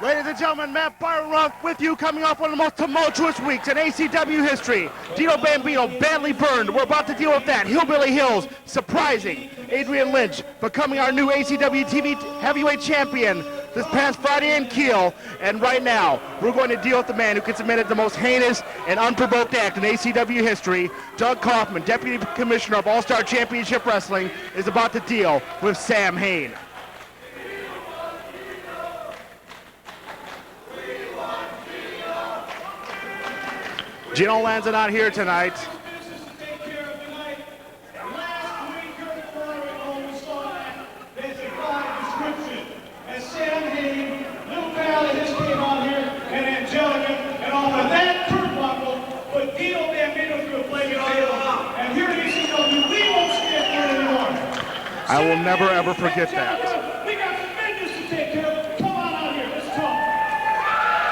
Ladies and gentlemen, Matt Byron Ruff with you, coming off one of the most tumultuous weeks in ACW history. Dino Bambino badly burned. We're about to deal with that. Hillbilly Hills, surprising. Adrian Lynch becoming our new ACW TV heavyweight champion this past Friday in Kiel. And right now, we're going to deal with the man who committed the most heinous and unprovoked act in ACW history. Doug Kaufmann, Deputy Commissioner of All-Star Championship Wrestling, is about to deal with Sam Hayne. Gino Lanza not here tonight. As Sam Hayne, little pal of his came on here, and Angelica, and all of that turnbuckle, but Dino Bambino threw a flag in on, and here at ACW, we won't stand for it anymore. I will never ever forget that. We got some business to take care of. Come on out here, let's talk.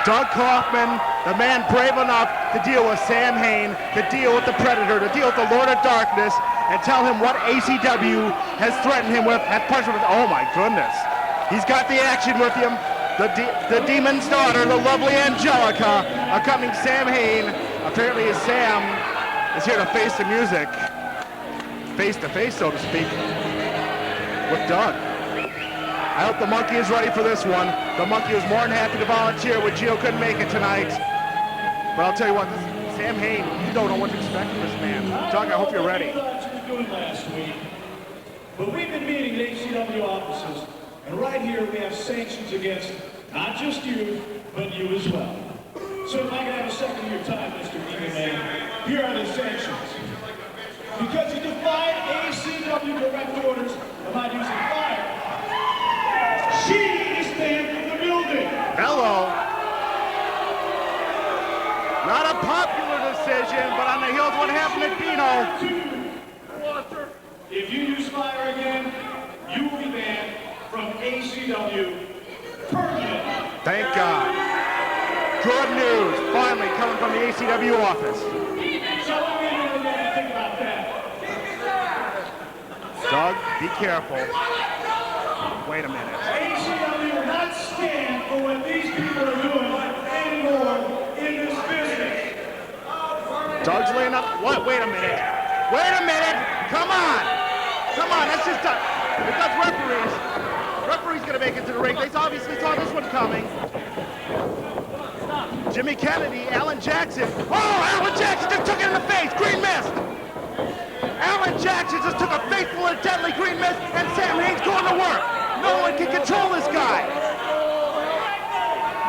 Doug Kaufmann, the man brave enough to deal with Sam Hayne, to deal with the Predator, to deal with the Lord of Darkness, and tell him what ACW has threatened him with, has punched him with. Oh my goodness. He's got the action with him. The Demon's daughter, the lovely Angelica, accompanying Sam Hayne. Apparently Sam is here to face the music, face to face, so to speak, with Doug. I hope the monkey is ready for this one. The monkey was more than happy to volunteer when Gio couldn't make it tonight. But I'll tell you what, Sam Hayne, you don't know what to expect from this man. Doug, I hope you're ready. Doing last week, but we've been meeting at ACW offices, and right here we have sanctions against not just you, but you as well. So if I can have a second of your time, Mr. Demon Man, here are the sanctions. Because you defied ACW direct orders about using fire, she is banned from the building. Hello. Not a popular decision, but on the heels of what happened at Dino. If you use fire again, you will be banned from ACW permanently. Thank God. Good news, finally coming from the ACW office. So I'm going to know what you think about that. Doug, be careful. Wait a minute. ACW will not stand for what these people are doing anymore in this business. Doug's laying up. What? Wait a minute. Wait a minute. Come on. Come on. That's just Doug. Because referee's going to make it to the ring. They obviously saw this one coming. Jimmy Kennedy, Alan Jackson. Oh, Alan Jackson just took it in the face. Green mist. Alan Jackson just took a faithful and deadly green mist, and Sam Hayne's going to work. No one can control this guy.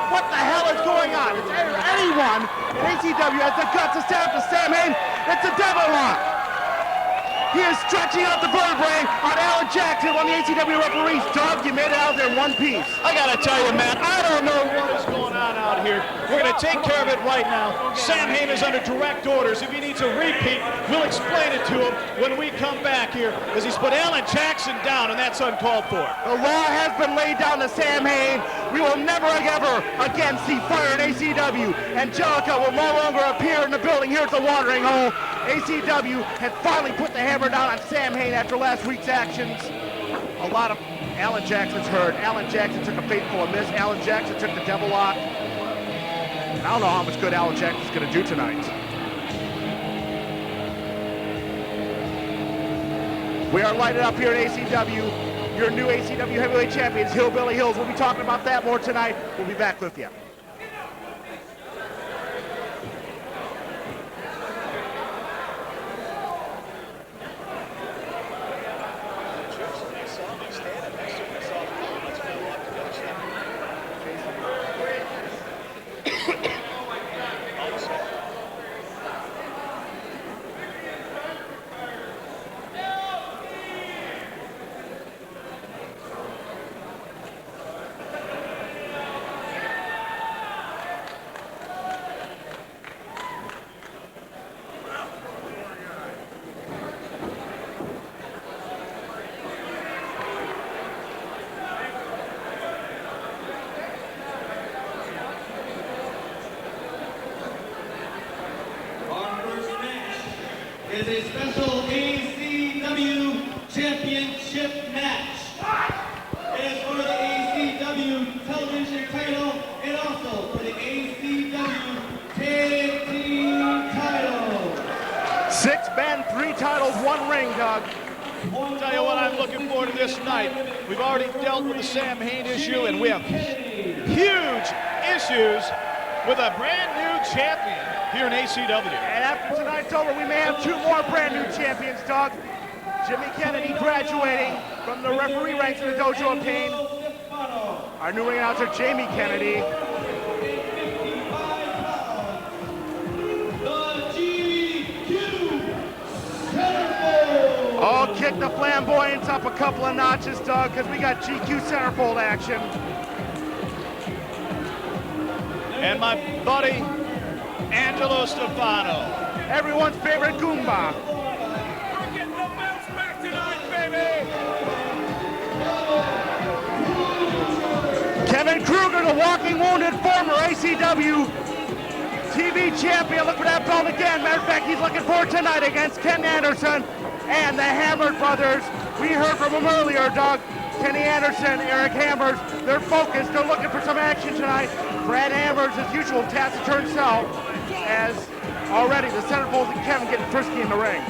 What the hell is going on? Is anyone in ACW has the guts to stand up to Sam Hayne? It's a devil lock. He is stretching out the vertebrae on Alan Jackson, one of the ACW referees. Doug, you made it out there in one piece. I gotta tell you, Matt, I don't know what is going on out here. We're gonna take care of it right now. Sam Hayne is under direct orders. If he needs a repeat, we'll explain it to him when we come back here, because he's put Alan Jackson down, and that's uncalled for. The law has been laid down to Sam Hayne. We will never ever again see fire in ACW. Angelica will no longer appear in the building here at the watering hole. ACW had finally put the hammer down on Sam Hayne after last week's actions. A lot of Alan Jackson's hurt. Alan Jackson took a fateful miss. Alan Jackson took the devil lock. I don't know how much good Alan Jackson's going to do tonight. We are lighted up here at ACW. Your new ACW heavyweight champions, Hillbilly Hills. We'll be talking about that more tonight. We'll be back with you. Is a special ACW championship match. It is for the ACW television title one ring, Doug. I'll tell you what, I'm looking forward to this night. We've already dealt with the Sam Hayne issue, and we have huge issues with a brand new champion here in ACW. And after tonight's over, we may have 2 more brand new champions, Doug. Jimmy Kennedy graduating from the referee ranks of the Dojo of Pain. Our new ring announcer, Jamie Kennedy. Oh, kick the flamboyance up a couple of notches, Doug, because we got GQ Centerfold action. And my buddy, Angelo Stefano. Everyone's favorite Goomba. We're getting the bounce back tonight, baby! Kevin Krueger, the walking wounded former ACW TV champion. Look for that belt again. Matter of fact, he's looking for it tonight against Ken Anderson and the Hammer brothers. We heard from them earlier, Doug. Kenny Anderson, Eric Hammers, they're focused. They're looking for some action tonight. Brad Hammers, as usual, taciturn self, as already the Centerfolds and Kevin getting frisky in the ring.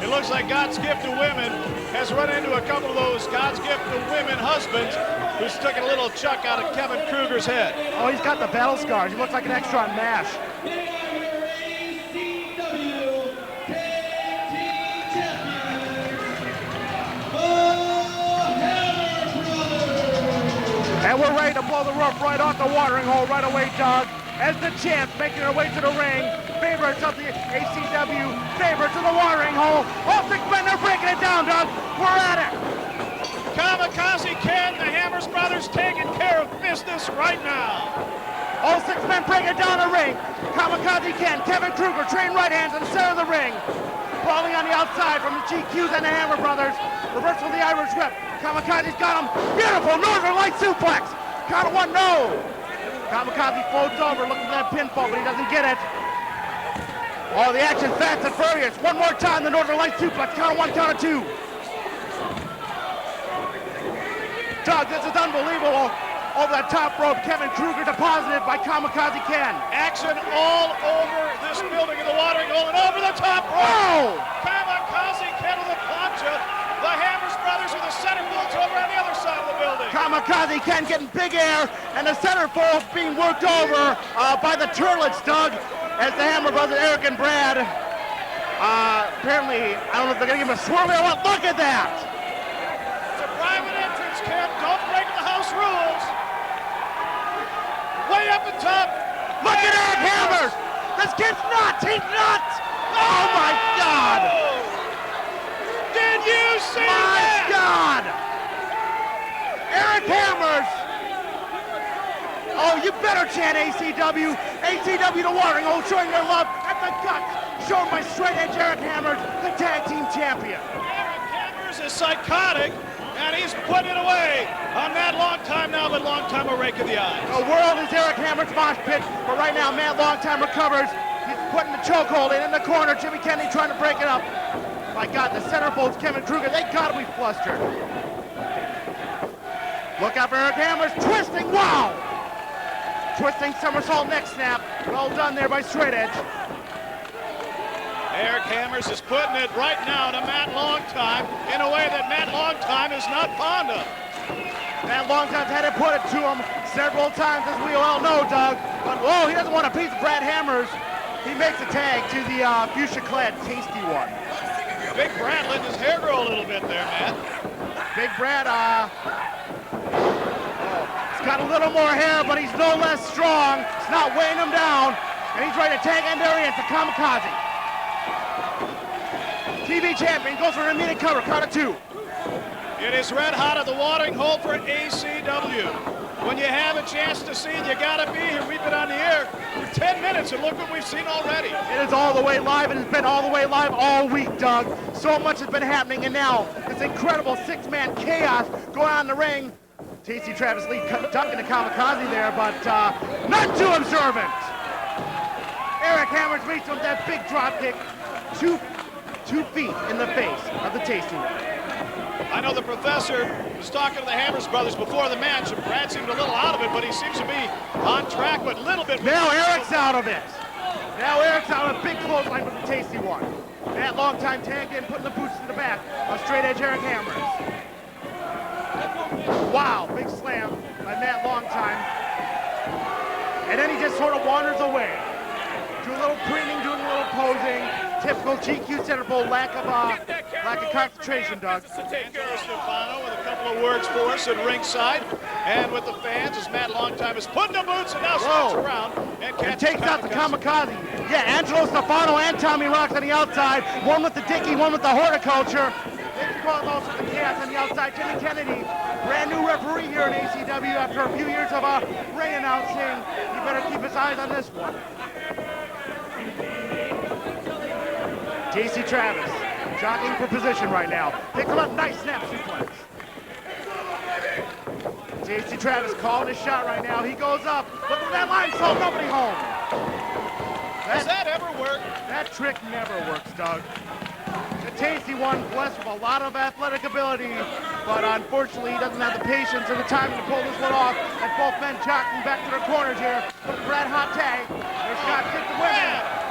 It looks like God's gift to women has run into a couple of those God's gift to women husbands who's taking a little chuck out of Kevin Krueger's head. Oh, he's got the battle scars. He looks like an extra on MASH. And we're ready to blow the roof right off the watering hole right away, Doug. As the champs making their way to the ring, favorites of the ACW, favorites of the watering hole. All 6 men are breaking it down, Doug. We're at it. Kamikaze Ken, the Hammers brothers taking care of business right now. All 6 men bring it down the ring. Kamikaze Ken, Kevin Krueger, trained right hands in the center of the ring. Brawling on the outside from the GQs and the Hammer brothers. Reversal of the Irish whip. Kamikaze's got him. Beautiful Northern Light suplex. Count of 1, no. Kamikaze floats over looking for that pinfall, but he doesn't get it. Oh, the action fast and furious. One more time, the Northern Light suplex. Count of 1, count of 2. Doug, this is unbelievable. Over that top rope, Kevin Krueger deposited by Kamikaze Ken. Action all over this building in the watering hole and over the top rope. Oh! Kamikaze Ken with a plancha. The Hammers brothers with the Centerfolds over on the other side of the building. Kamikaze Ken getting big air, and the Centerfolds being worked over by the Turlets, Doug, as the Hammer brothers, Eric and Brad, apparently, I don't know if they're going to give him a swirly or what. Look at that! It's a private entrance, Ken. Don't break the house rules. Way up the top. Look at Eric Hammers! This kid's nuts! He's nuts! Oh my God! Did you see My that? God! Eric Hammers! Oh, you better chant ACW! ACW to watering hole, showing their love at the guts! Showing my straight edge Eric Hammers, the tag team champion! Eric Hammers is psychotic, and he's putting it away on Mad Longtime now, but Longtime a rake of the eyes. The world is Eric Hammers' mosh pit, but right now, Matt Longtime recovers. He's putting the chokehold in the corner. Jimmy Kennedy trying to break it up. My God, the Centerfolds, Kevin Krueger, they gotta be flustered. Look out for Eric Hammers, twisting, wow! Twisting somersault neck snap. Well done there by Straight Edge. Eric Hammers is putting it right now to Matt Longtime in a way that Matt Longtime is not fond of. Matt Longtime's had to put it to him several times, as we all know, Doug. But, whoa, he doesn't want a piece of Brad Hammers. He makes a tag to the fuchsia-clad Tasty one. Big Brad letting his hair grow a little bit there, Matt. Big Brad, he's got a little more hair, but he's no less strong. It's not weighing him down. And he's ready to tag in there into Kamikaze. TV champion goes for an immediate cover, count of 2. It is red hot at the watering hole for ACW. When you have a chance to see it, you gotta be here. We've been on the air for 10 minutes, and look what we've seen already. It is all the way live, and it's been all the way live all week, Doug. So much has been happening, and now this incredible 6-man chaos going on in the ring. Tasty Travis Lee ducking the Kamikaze there, but not too observant. Eric Hammers meets him with that big drop kick. 2 feet in the face of the Tasty one. I know the professor was talking to the Hammers brothers before the match, and Brad seemed a little out of it, but he seems to be on track, but a little bit. Now Eric's out of it. Now Eric's out of a big clothesline with the Tasty one. That long time tag in, putting the boots to the back of straight edge Eric Hammers. Wow, big slam by Matt Longtime. And then he just sort of wanders away. Do a little preening, doing a little posing. Typical GQ Centerfold lack of concentration, Doug. Angelo Stefano with a couple of words for us at ringside. And with the fans as Matt Longtime is putting the boots and now swings around and takes out the Kamikaze. Yeah, Angelo Stefano and Tommy Roxx on the outside. One with the Dicky, one with the horticulture. David Carlos with the chaos on the outside. Jimmy Kennedy, brand new referee here in ACW after a few years of ring announcing. He better keep his eyes on this one. JC Travis, jockeying for position right now. Picks him up, nice snap suplex. JC Travis calling his shot right now. He goes up. Look at that line, so nobody home. Does that ever work? That trick never works, Doug. The tasty one, blessed with a lot of athletic ability, but unfortunately he doesn't have the patience or the time to pull this one off. And both men jockeying back to their corners here. With Brad hot tag. There's Scott kick the win.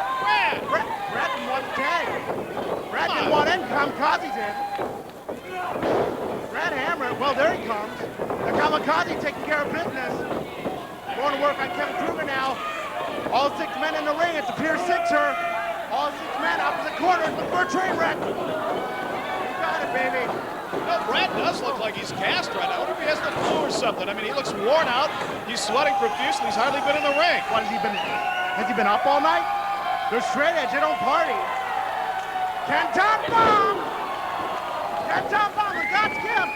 Brad didn't want the tag. Brad didn't want in. Kamikaze did. Brad Hammer, well, there he comes. The Kamikaze taking care of business. Going to work on Kevin Krueger now. All 6 men in the ring. It's a Pier Sixer. All 6 men opposite corners. Look for a train wreck. You got it, baby. No, Brad does look like he's gassed right now. I wonder if he has the flu or something. I mean, he looks worn out. He's sweating profusely. He's hardly been in the ring. What, has he been up all night? They're straight edge. They don't party. Canton bomb! Canton bomb. The God's gift.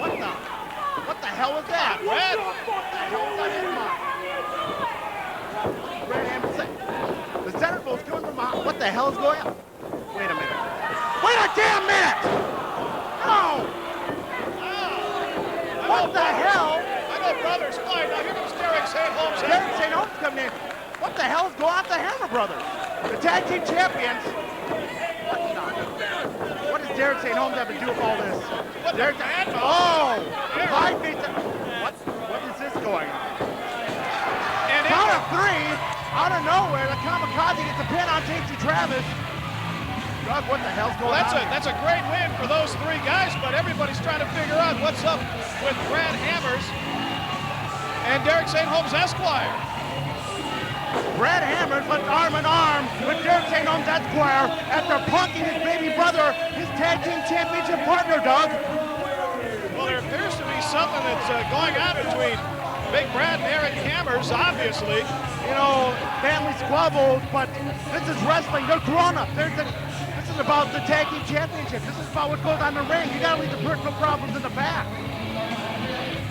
What the hell was that? Brad? What the hell was that in my? Brad Hammer said, the Centerfolds coming from behind. What the hell is going on? Wait a minute. Wait a damn minute! No! What the hell? I know brothers fly. Now here comes Derek St. Holmes. Derek St. Holmes coming in. What the hell is going on with the Hammer Brothers? The tag team champions. What does Derek St. Holmes have to do with all this? What Derek, oh! What is this going on? And Count of 3, out of nowhere, the Kamikaze gets a pin on JC Travis. Doug, what the hell's going on? That's a great win for those 3 guys, but everybody's trying to figure out what's up with Brad Hammers and Derek St. Holmes Esquire. Brad Hammers went arm in arm with Derek St. Holmes Esquire after punking his baby brother, his tag team championship partner, Doug. Well, there appears to be something that's going on between Big Brad and Eric Hammers, obviously. You know, family squabbles, but this is wrestling. They're grown-ups. This is about the tag team championship. This is about what goes on in the ring. You gotta leave the personal problems in the back.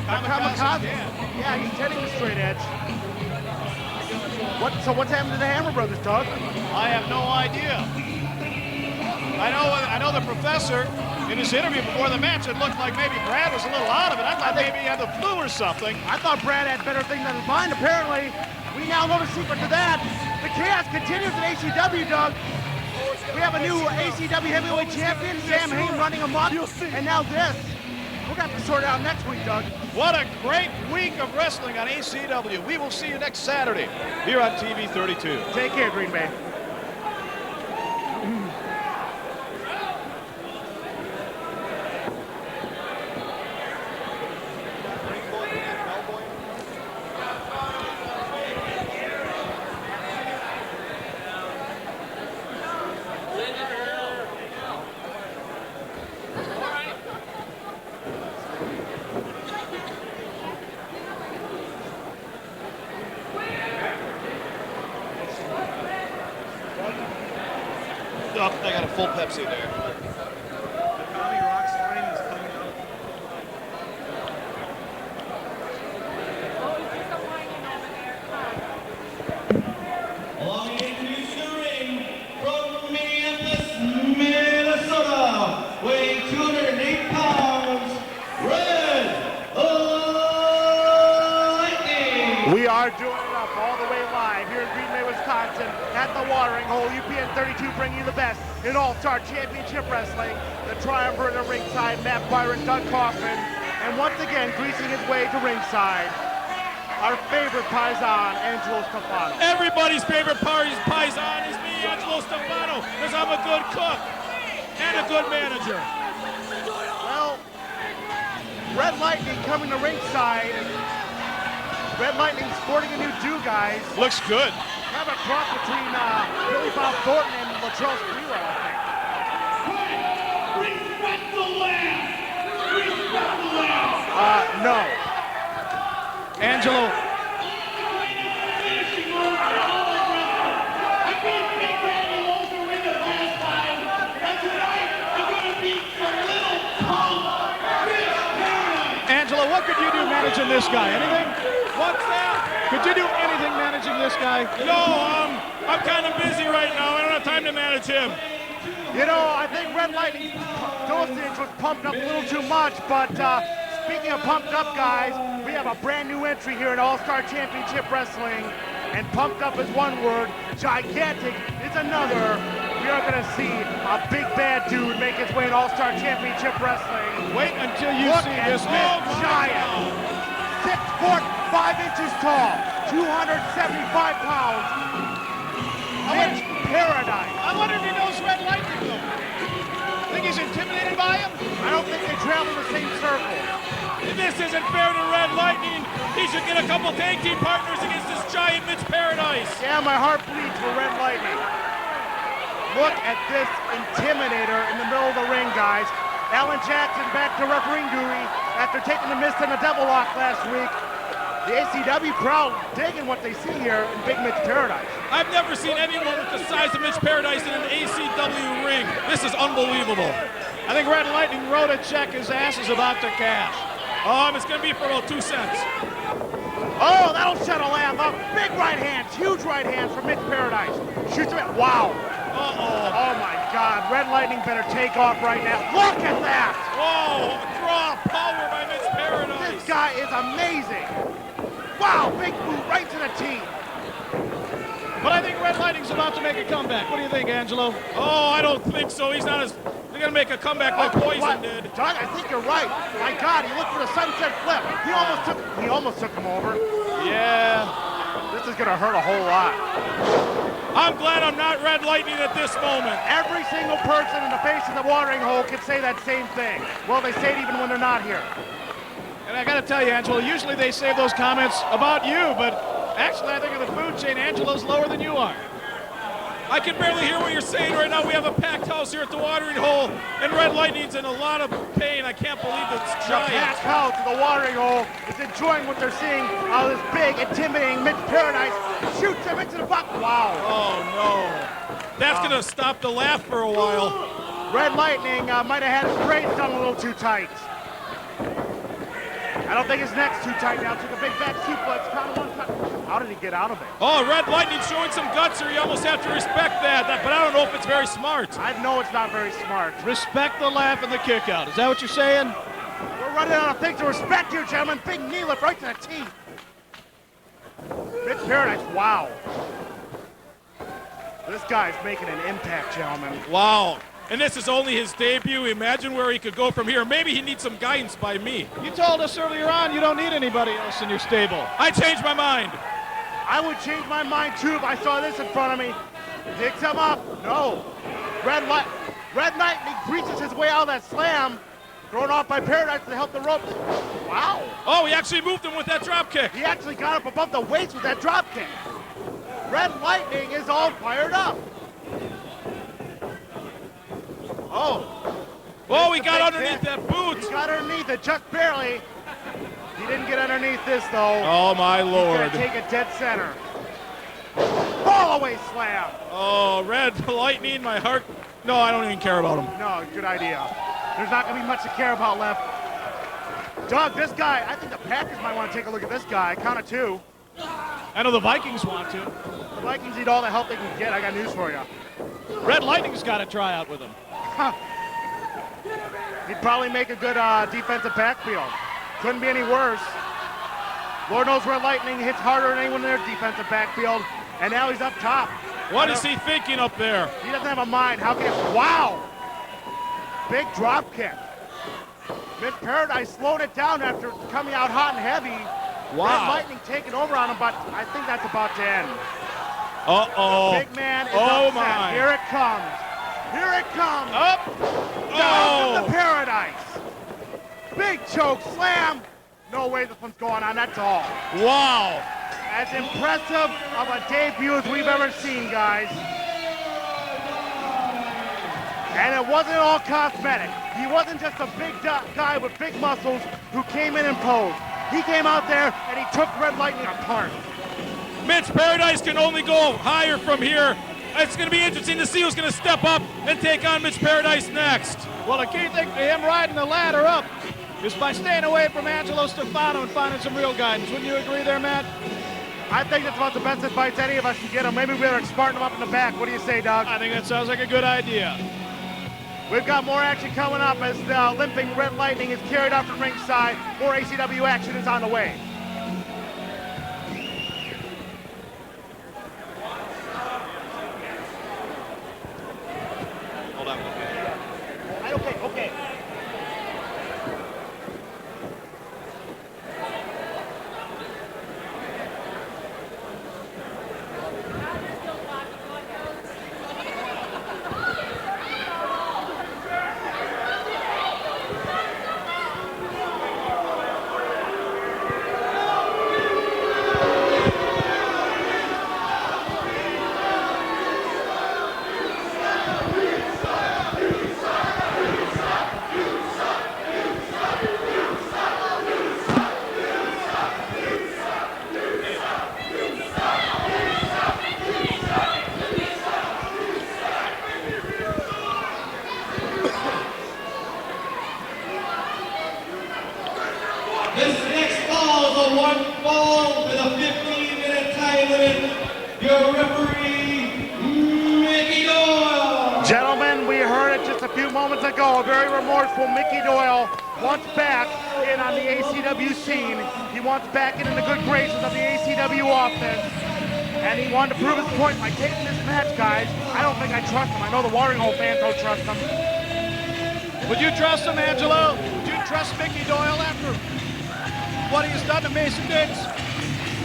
Kamikaze. Yeah, he's hitting the straight edge. So what's happened to the Hammer Brothers, Doug? I have no idea. I know the professor in his interview before the match, it looked like maybe Brad was a little out of it. I thought maybe he had the flu or something. I thought Brad had better things on his mind. Apparently, we now know the secret to that. The chaos continues in ACW, Doug. We have a new ACW heavyweight champion, Sam Hayne, running amok, and now this. We're going to have to sort it out next week, Doug. What a great week of wrestling on ACW. We will see you next Saturday here on TV 32. Take care, Green Bay. Oh, I got a full Pepsi there. Along the introducing the ring from Minneapolis, Minnesota, weighing 208 pounds, Red Lightning. We are doing it up all the way live here in Green Bay, Wisconsin at the watering hole. UPN 32 bringing you the best in All-Star Championship Wrestling. The triumvirate at ringside, Matt Byron, Doug Kaufmann, and once again greasing his way to ringside, our favorite Paisan, Angelo Stefano. Everybody's favorite Paisan is me, Angelo Stefano, because I'm a good cook and a good manager. Well, Red Lightning coming to ringside. Red Lightning sporting a new do, guys. Looks good. Kind of a cross between Billy Bob Thornton and Latrell Sprewell, I think. Respect the land! Respect the land! No. Angelo. Angelo, what could you do managing this guy? Anything? What's that? Could you do anything managing this guy? No, I'm kind of busy right now. I don't have time to manage him. You know, I think Red Lightning dosage was pumped up a little too much, but speaking of pumped up, guys, we have a brand new entry here in All-Star Championship Wrestling, and pumped up is one word, gigantic is another. We are going to see a big bad dude make his way in All-Star Championship Wrestling. Wait until you Look see at this this man. giant. 6 foot 5 inches tall, 275 pounds. Mitch Paradise. I wonder if he knows Red Lightning, though. Think he's intimidated by him? I don't think they travel in the same circle. This isn't fair to Red Lightning. He should get a couple tag team partners against this giant Mitch Paradise. Yeah, my heart bleeds for Red Lightning. Look at this intimidator in the middle of the ring, guys. Alan Jackson back to refereeing duty after taking the miss in the double lock last week. The ACW crowd digging what they see here in Big Mitch Paradise. I've never seen anyone with the size of Mitch Paradise in an ACW ring. This is unbelievable. I think Red Lightning wrote a check his ass is about to cash. It's going to be for about 2 cents. Oh, that'll shut a laugh up. Big right hands, huge right hands from Mitch Paradise. Shoots him at, wow. Oh my God, Red Lightning better take off right now. Look at that. Whoa, draw power by Mitch Paradise. This guy is amazing. Wow, big boot right to the teeth. But I think Red Lightning's about to make a comeback. What do you think, Angelo? I don't think so. He's not as... They're going to make a comeback like Poison did. Doug, I think you're right. My God, he looked for the sunset flip. He almost took him over. Yeah. This is going to hurt a whole lot. I'm glad I'm not Red Lightning at this moment. Every single person in the face of the watering hole can say that same thing. Well, they say it even when they're not here. And I got to tell you, Angelo, usually they save those comments about you, but actually I think of the food chain, Angelo's lower than you are. I can barely hear what you're saying right now. We have a packed house here at the watering hole, and Red Lightning's in a lot of pain. I can't believe it's The giant. packed house to the watering hole is enjoying what they're seeing out of this big, intimidating Mitch Paradise. Shoots him into the buck. Wow. Oh, no. That's going to stop the laugh for a while. Red Lightning might have had his braids done a little too tight. I don't think his neck's too tight now. Took a big back suplex. Count of one cut. How did he get out of it? Red Lightning showing some guts here. You almost have to respect that, but I don't know if it's very smart. I know it's not very smart. Respect the laugh and the kick out. Is that what you're saying? We're running out of things to respect here, gentlemen. Big knee lift right to the teeth. Mitch Paradise, wow. This guy's making an impact, gentlemen. Wow. And this is only his debut. Imagine where he could go from here. Maybe he needs some guidance by me. You told us earlier on you don't need anybody else in your stable. I changed my mind. I would change my mind too if I saw this in front of me. Picks him up. No. Red Lightning breaches his way out of that slam. Thrown off by Paradise to help the ropes. Wow. He actually moved him with that drop kick. He actually got up above the weights with that drop kick. Red Lightning is all fired up. He got underneath that boot. He got underneath it just barely. He didn't get underneath this though. Oh my He's Lord. gonna take it dead center. Fall away slam. Red Lightning, my heart. No, I don't even care about him. No, good idea. There's not gonna be much to care about left. Doug, this guy, I think the Packers might want to take a look at this guy. Count of 2. I know the Vikings want to. The Vikings need all the help they can get. I got news for you. Red Lightning's got to try out with him. He'd probably make a good defensive backfield. Couldn't be any worse. Lord knows Red Lightning hits harder than anyone in their defensive backfield. And now he's up top. What is he thinking up there? He doesn't have a mind. How can he? Wow! Big drop kick. Mitch Paradise slowed it down after coming out hot and heavy. Wow. Red Lightning taking over on him, but I think that's about to end. Uh-oh. Big man is Oh, upset. my. Here it comes. Here it comes. Up. Down Oh. to the paradise. Big choke slam. No way this one's going on, that's all. Wow. As impressive of a debut as we've ever seen, guys. And it wasn't all cosmetic. He wasn't just a big guy with big muscles who came in and posed. He came out there and he took Red Lightning apart. Mitch, Paradise can only go higher from here. It's going to be interesting to see who's going to step up and take on Mitch Paradise next. Well, the key thing for him riding the ladder up is by staying away from Angelo Stefano and finding some real guidance. Wouldn't you agree there, Matt? I think that's about the best advice any of us can get him. Maybe we better smarten him up in the back. What do you say, Doug? I think that sounds like a good idea. We've got more action coming up as the limping Red Lightning is carried off from ringside. More ACW action is on the way. Hold on. Okay. This next fall is a one fall with a 15-minute time limit. Your referee, Mickey Doyle. Gentlemen, we heard it just a few moments ago. A very remorseful Mickey Doyle wants back in on the ACW scene. He wants back in the good graces of the ACW offense. And he wanted to prove his point by taking this match, guys. I don't think I trust him. I know the Watering Hole fans don't trust him. Would you trust him, Angelo? Would you trust Mickey Doyle after what he's done to Mason Diggs?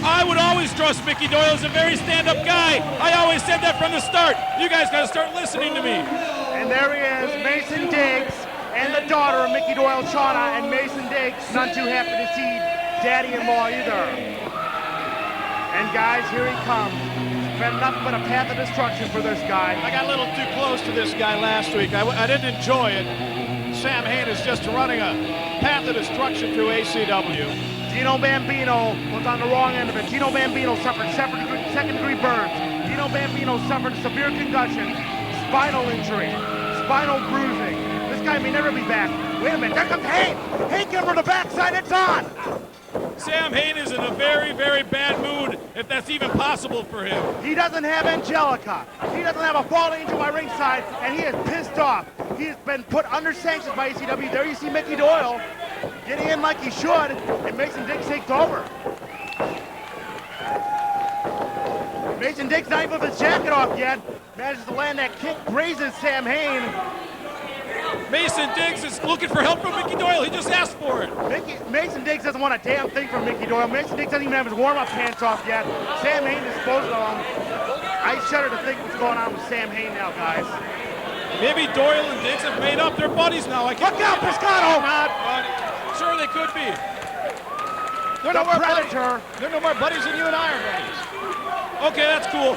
I would always trust Mickey Doyle. He's a very stand-up guy. I always said that from the start. You guys got to start listening to me. And there he is, Mason Diggs, and the daughter of Mickey Doyle, Shauna, and Mason Diggs, none too happy to see daddy-in-law either. And guys, here he comes. It's been nothing but a path of destruction for this guy. I got a little too close to this guy last week. I didn't enjoy it. Sam Hayne is just running a path of destruction through ACW. Gino Bambino was on the wrong end of it. Gino Bambino suffered second-degree burns. Gino Bambino suffered a severe concussion, spinal injury, spinal bruising. This guy may never be back. Wait a minute, there comes Hayne! Hayne came from the backside, it's on! Sam Hayne is in a very, very bad mood, if that's even possible for him. He doesn't have Angelica. He doesn't have a falling angel by ringside, and he is pissed off. He has been put under sanctions by ACW. There you see Mickey Doyle getting in like he should, and Mason Diggs takes over. Mason Diggs not even with his jacket off yet. Manages to land that kick, grazes Sam Hayne. Mason Diggs is looking for help from Mickey Doyle. He just asked for it. Mason Diggs doesn't want a damn thing from Mickey Doyle. Mason Diggs doesn't even have his warm-up pants off yet. Sam Hayne disposed of him. I shudder to think what's going on with Sam Hayne now, guys. Maybe Doyle and Diggs have made up. They're buddies now. Look out, Piscato! Not buddies. Sure, they could be. They're The no more Predator. buddies. They're no more buddies than you and I are buddies. Okay, that's cool.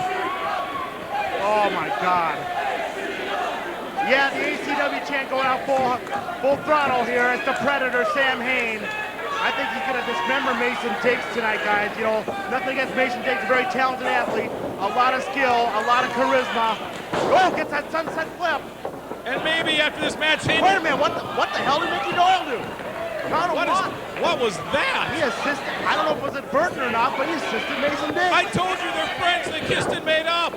Oh my God. Yeah, the ACW chant going out full throttle here. It's the Predator, Sam Hayne. I think he's gonna dismember Mason Diggs tonight, guys. You know, nothing against Mason Diggs, a very talented athlete, a lot of skill, a lot of charisma. Oh, gets that sunset flip. And maybe after this match, Hayne... Wait a minute, what the hell did Mickey Doyle do? What was that? He assisted, I don't know if it was inadvertent or not, but he assisted Mason Diggs. I told you they're friends. They kissed and made up.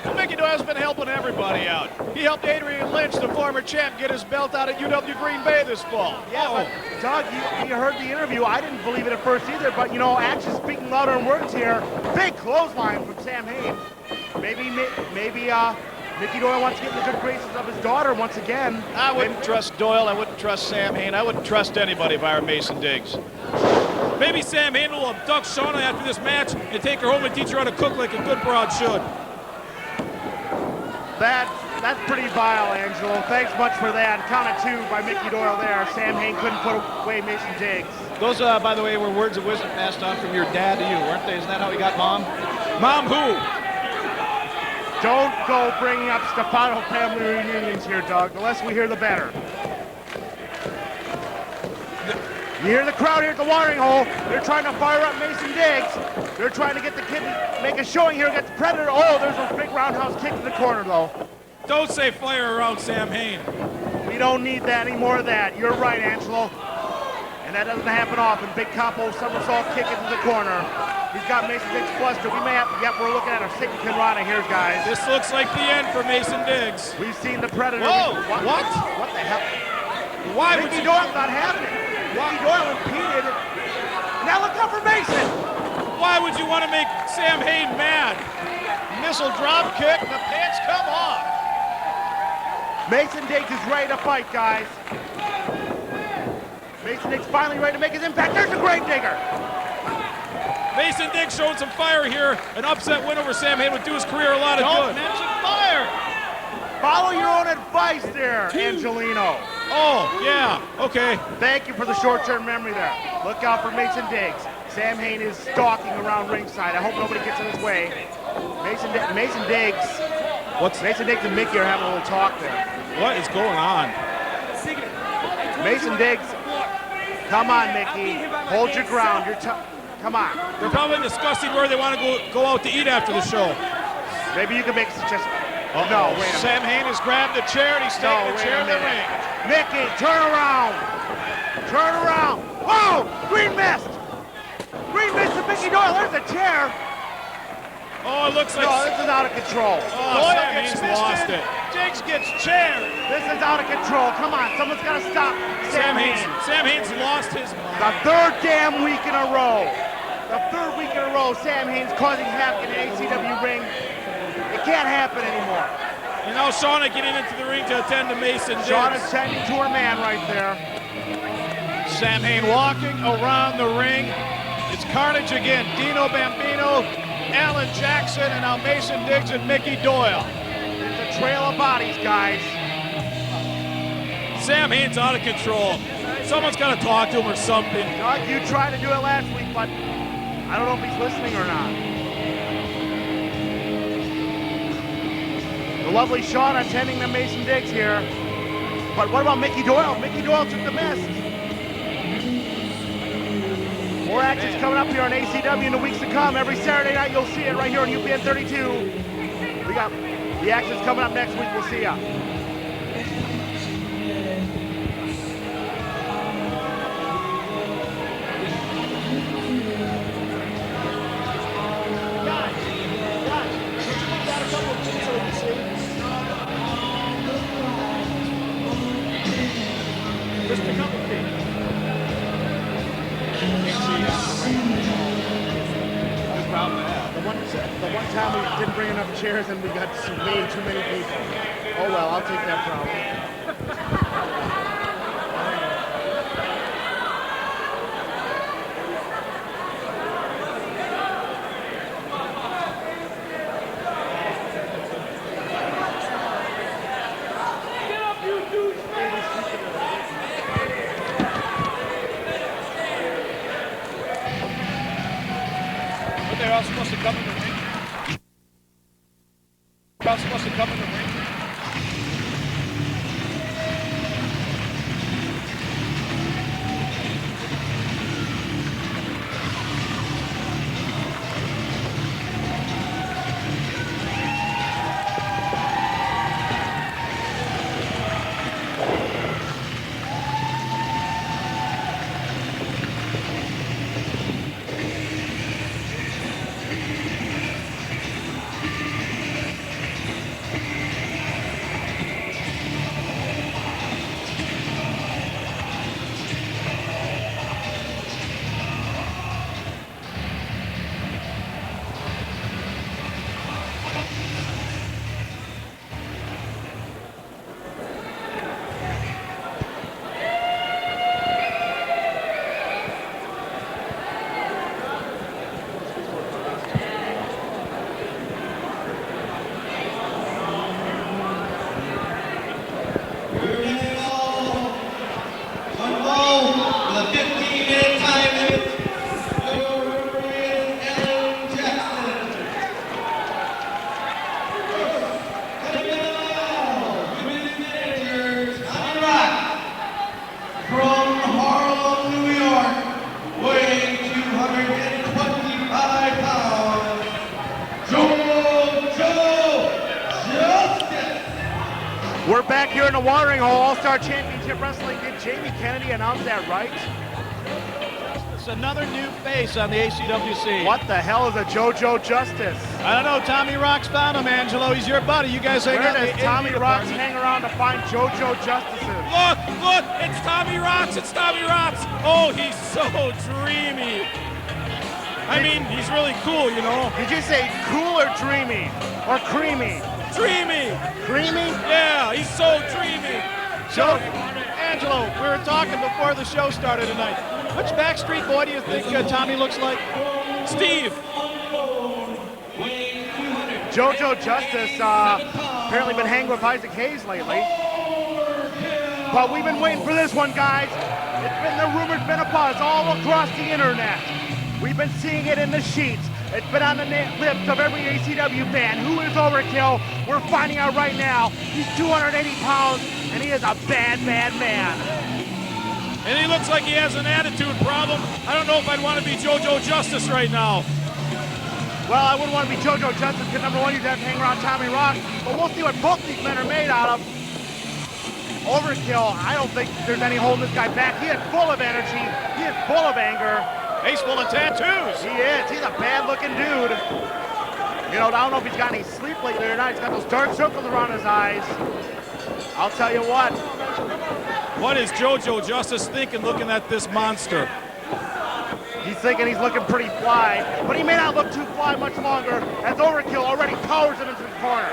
Well, Mickey Doyle's been helping everybody out. He helped Adrian Lynch, the former champ, get his belt out at UW Green Bay this fall. Yeah, but Doug, you heard the interview. I didn't believe it at first either, but you know, actions speaking louder than words here. Big clothesline from Sam Hayne. Maybe Mickey Doyle wants to get in the good graces of his daughter once again. I wouldn't trust Doyle. I wouldn't trust Sam Hayne. I wouldn't trust anybody by our Mason Diggs. Maybe Sam Hayne will abduct Shauna after this match and take her home and teach her how to cook like a good broad should. That's pretty vile, Angelo. Thanks much for that. Count of 2 by Mickey Doyle there. Sam Hayne couldn't put away Mason Diggs. Those, by the way, were words of wisdom passed on from your dad to you, weren't they? Isn't that how he got Mom? Mom who? Don't go bringing up Stefano family reunions here, Doug. The less we hear, the better. You hear the crowd here at the watering hole. They're trying to fire up Mason Diggs. They're trying to get the kid to make a showing here against the Predator. Oh, there's a big roundhouse kick to the corner, though. Don't say fire around Sam Hayne. We don't need that any more of that. You're right, Angelo. And that doesn't happen often. Big capo somersault kick into the corner. He's got Mason Diggs flustered. We may have to, yep, we're looking at our second Pinrana here, guys. This looks like the end for Mason Diggs. We've seen the Predator. Whoa, what? What the hell? Why would Mickey you? Doyle's not happening. Mickey Doyle impeded. Now look out for Mason. Why would you want to make Sam Hayne mad? Missile drop kick, the pants come off. Mason Diggs is ready to fight, guys. Mason Diggs finally ready to make his impact. There's the Gravedigger. Mason Diggs showing some fire here. An upset win over Sam Hayne would do his career a lot of Don't good. mention fire. Follow your own advice there, Angelino. Oh, yeah, okay. Thank you for the short-term memory there. Look out for Mason Diggs. Sam Hayne is stalking around ringside. I hope nobody gets in his way. Mason Diggs. Mason Diggs and Mickey are having a little talk there. What is going on? Mason Diggs. Come on, Mickey. Hold your ground. Come on. They're probably discussing where they want to go out to eat after the show. Maybe you can make a suggestion. No, wait a minute. Sam Hayne has grabbed the chair and he's taking the chair in the ring. Mickey, turn around. Turn around. Whoa! Green mist. Green mist to Mickey Doyle. There's a chair. Oh, it looks like... No, this is out of control. Oh, Doyle Sam gets Hayne's lost fisted. it. Diggs gets chaired. This is out of control. Come on, someone's got to stop Sam Hayne. Sam Hayne's lost his mind. The third damn week in a row. The third week in a row, Sam Hayne's causing havoc in an ACW ring. It can't happen anymore. And now Shauna getting into the ring to attend to Mason Diggs. Shauna's tending to her man right there. Sam Hayne walking around the ring. It's carnage again. Dino Bambino, Alan Jackson, and now Mason Diggs and Mickey Doyle. It's a trail of bodies, guys. Sam Hayne's out of control. Someone's got to talk to him or something. Doug, you tried to do it last week, but I don't know if he's listening or not. The lovely Shauna tending to Mason Diggs here. But what about Mickey Doyle? Mickey Doyle took the mist. More action's coming up here on ACW in the weeks to come. Every Saturday night you'll see it right here on UPN 32. We got the action's coming up next week. We'll see ya. Just pick up a feet. The one time we didn't bring enough chairs and we got way too many people. Oh well, I'll take that problem. They're all supposed to come in the ring. They're all supposed to come in the ring. back here in the watering hole. All-Star Championship Wrestling. Did Jamie Kennedy announce that right? It's another new face on the ACWC. What the hell is a JoJo Justice? I don't know. Tommy Roxx found him, Angelo. He's your buddy. You guys hang out. Where does Tommy Roxx hang around to find JoJo Justices? Look, it's Tommy Roxx. It's Tommy Roxx. Oh, he's so dreamy. I mean, he's really cool, you know. Did you say cool or dreamy? Or creamy? Dreamy. Creamy? Yeah, he's so dreamy. So, Angelo, we were talking before the show started tonight. Which Backstreet Boy do you think Tommy looks like? Steve. JoJo Justice apparently been hanging with Isaac Hayes lately. But we've been waiting for this one, guys. The rumor's been a buzz all across the internet. We've been seeing it in the sheets. It's been on the lips of every ACW fan. Who is Ouvrekill? We're finding out right now. He's 280 pounds, and he is a bad, bad man. And he looks like he has an attitude problem. I don't know if I'd want to be JoJo Justice right now. Well, I wouldn't want to be JoJo Justice because number one, you'd have to hang around Tommy Roxx. But we'll see what both these men are made out of. Ouvrekill, I don't think there's any holding this guy back. He is full of energy. He is full of anger. He's full of tattoos. He is. He's a bad-looking dude. You know, I don't know if he's got any sleep lately or not. He's got those dark circles around his eyes. I'll tell you what. What is JoJo Justice thinking looking at this monster? He's thinking he's looking pretty fly, but he may not look too fly much longer as Ouvrekill already powers him into the corner.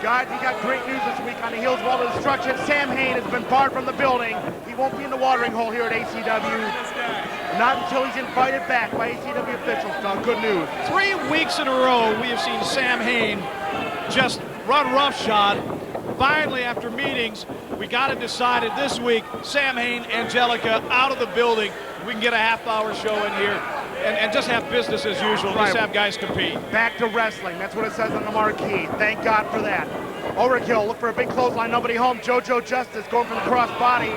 Guys, we got great news this week on the heels of all the destruction. Sam Hayne has been barred from the building. He won't be in the watering hole here at ACW. Not until he's invited back by ACW officials, Doug. Good news. 3 weeks in a row, we have seen Sam Hayne just run roughshod. Finally, after meetings, we got it decided this week. Sam Hayne Angelica out of the building. We can get a half-hour show in here and just have business as usual. Just have guys compete. Back to wrestling. That's what it says on the marquee. Thank God for that. Ouvrekill, look for a big clothesline. Nobody home. JoJo Justice going for the crossbody.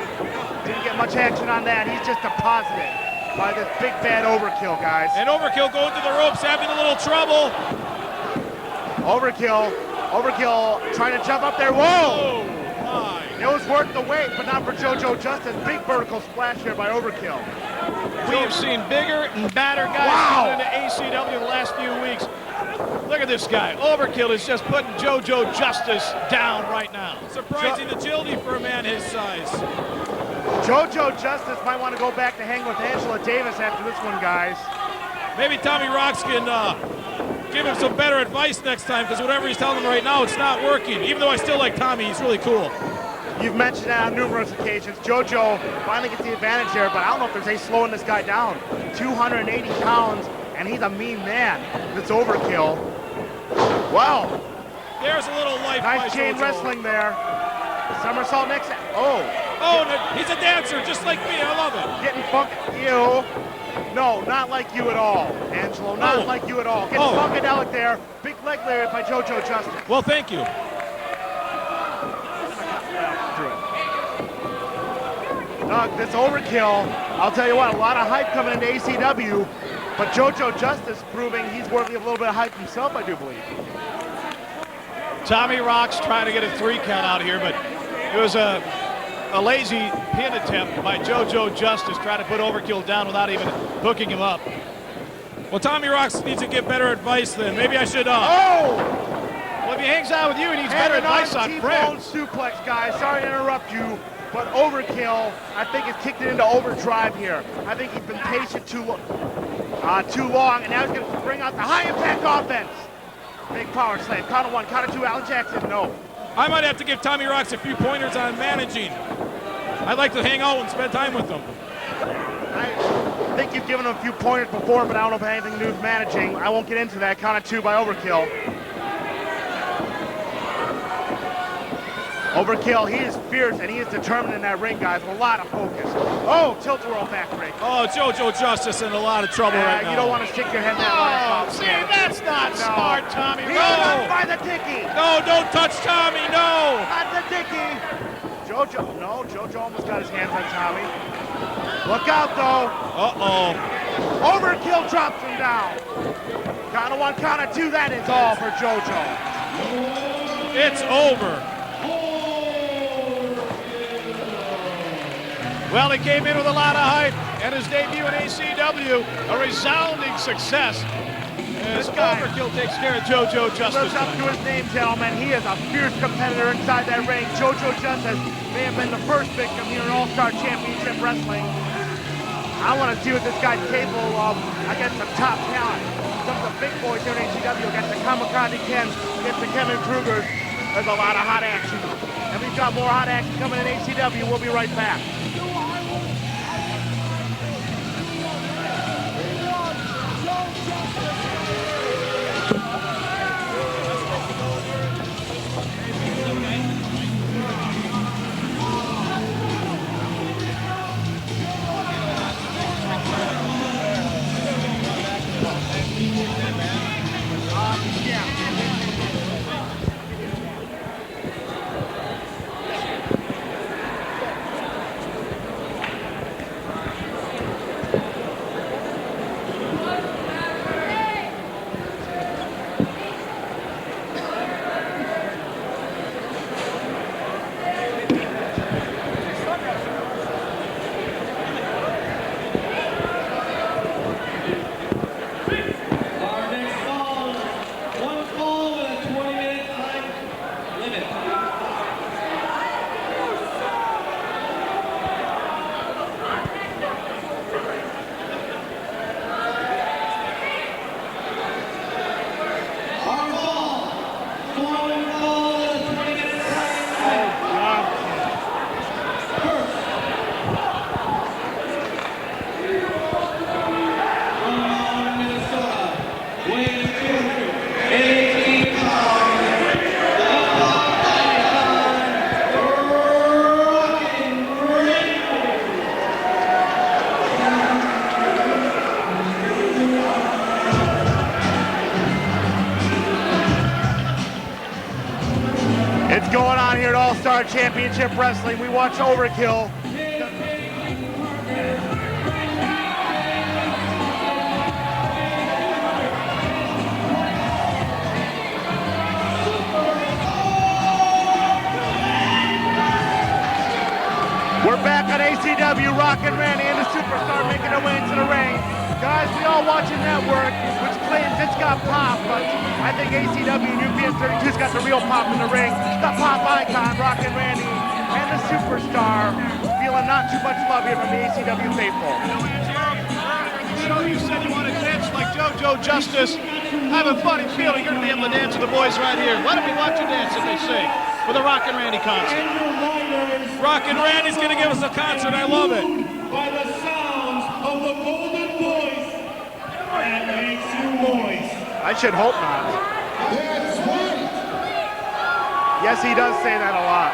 Didn't get much action on that. He's just deposited by this big bad Ouvrekill, guys. And Ouvrekill going to the ropes, having a little trouble. Ouvrekill trying to jump up there. Whoa! My. It was worth the wait, but not for JoJo Justice. Big vertical splash here by Ouvrekill. We have seen bigger and badder guys come into ACW the last few weeks. Look at this guy. Ouvrekill is just putting JoJo Justice down right now. Surprising agility for a man his size. JoJo Justice might want to go back to hang with Angela Davis after this one, guys. Maybe Tommy Roxx can give him some better advice next time, because whatever he's telling him right now, it's not working. Even though I still like Tommy, he's really cool. You've mentioned that on numerous occasions. JoJo finally gets the advantage there, but I don't know if there's any slowing this guy down. 280 pounds, and he's a mean man. It's Ouvrekill. Wow. There's a little life Nice by chain JoJo. wrestling there. Somersault next. Oh, he's a dancer just like me. I love it. Getting funky. You. No, not like you at all, Angelo. Not like you at all. Getting funkadelic there. Big leg there by JoJo Justice. Well, thank you. Doug, this Ouvrekill, I'll tell you what, a lot of hype coming into ACW, but JoJo Justice proving he's worthy of a little bit of hype himself, I do believe. Tommy Roxx trying to get a 3 count out here, but it was a lazy pin attempt by JoJo Justice trying to put Ouvrekill down without even hooking him up. Well, Tommy Roxx needs to get better advice then. Maybe I should, Oh! Well, if he hangs out with you, he needs better advice on T-bone friends. suplex, guys. Sorry to interrupt you, but Ouvrekill, I think, has kicked it into overdrive here. I think he's been patient too long, and now he's going to bring out the high-impact offense. Big power slam. Count of 1, count of 2. Alan Jackson, no. I might have to give Tommy Roxx a few pointers on managing. I'd like to hang out and spend time with him. I think you've given him a few pointers before, but I don't know if anything new is managing. I won't get into that. Count of 2 by Ouvrekill. Ouvrekill, he is fierce and he is determined in that ring, guys, with a lot of focus. Oh, tilt-a-whirl back break. Oh, JoJo Justice in a lot of trouble right now. You don't want to stick your head in that line. See, that's not smart, Tommy. He's No. not by the dicky. No, don't touch Tommy, no! Not the dicky. JoJo almost got his hands on Tommy. Look out, though. Uh-oh. Ouvrekill drops him down. Count of 1, count of 2. That is all for JoJo. It's over. Well, he came in with a lot of hype, and his debut in ACW, a resounding success. As Ouvrekill takes care of JoJo Justice. Lives up to his name, gentlemen. He is a fierce competitor inside that ring. JoJo Justice may have been the first victim here in All-Star Championship Wrestling. I want to see what this guy's capable of against the top talent. Some of the big boys here in ACW against the Kamikaze Ken, against the Kevin Krueger. There's a lot of hot action. And we've got more hot action coming in ACW. We'll be right back. Going on here at All-Star Championship Wrestling. We watch Ouvrekill. We're back on ACW, Rockin Randy and the Superstar making their way into the ring. Guys, we all watch a network which claims it's got pop, but I think ACW and UPN32's got the real pop in the ring. The pop icon, Rockin Randy, and the Superstar feeling not too much love here from the ACW faithful. You said you want to dance like JoJo Justice. I have a funny feeling you're going to be able to dance with the boys right here. Why don't we watch you dance, as they say, with a Rockin Randy concert? Rockin Randy's going to give us a concert. I love it. By the sounds of the golden voice that makes you moist. I should hope not. That's right. Yes, he does say that a lot.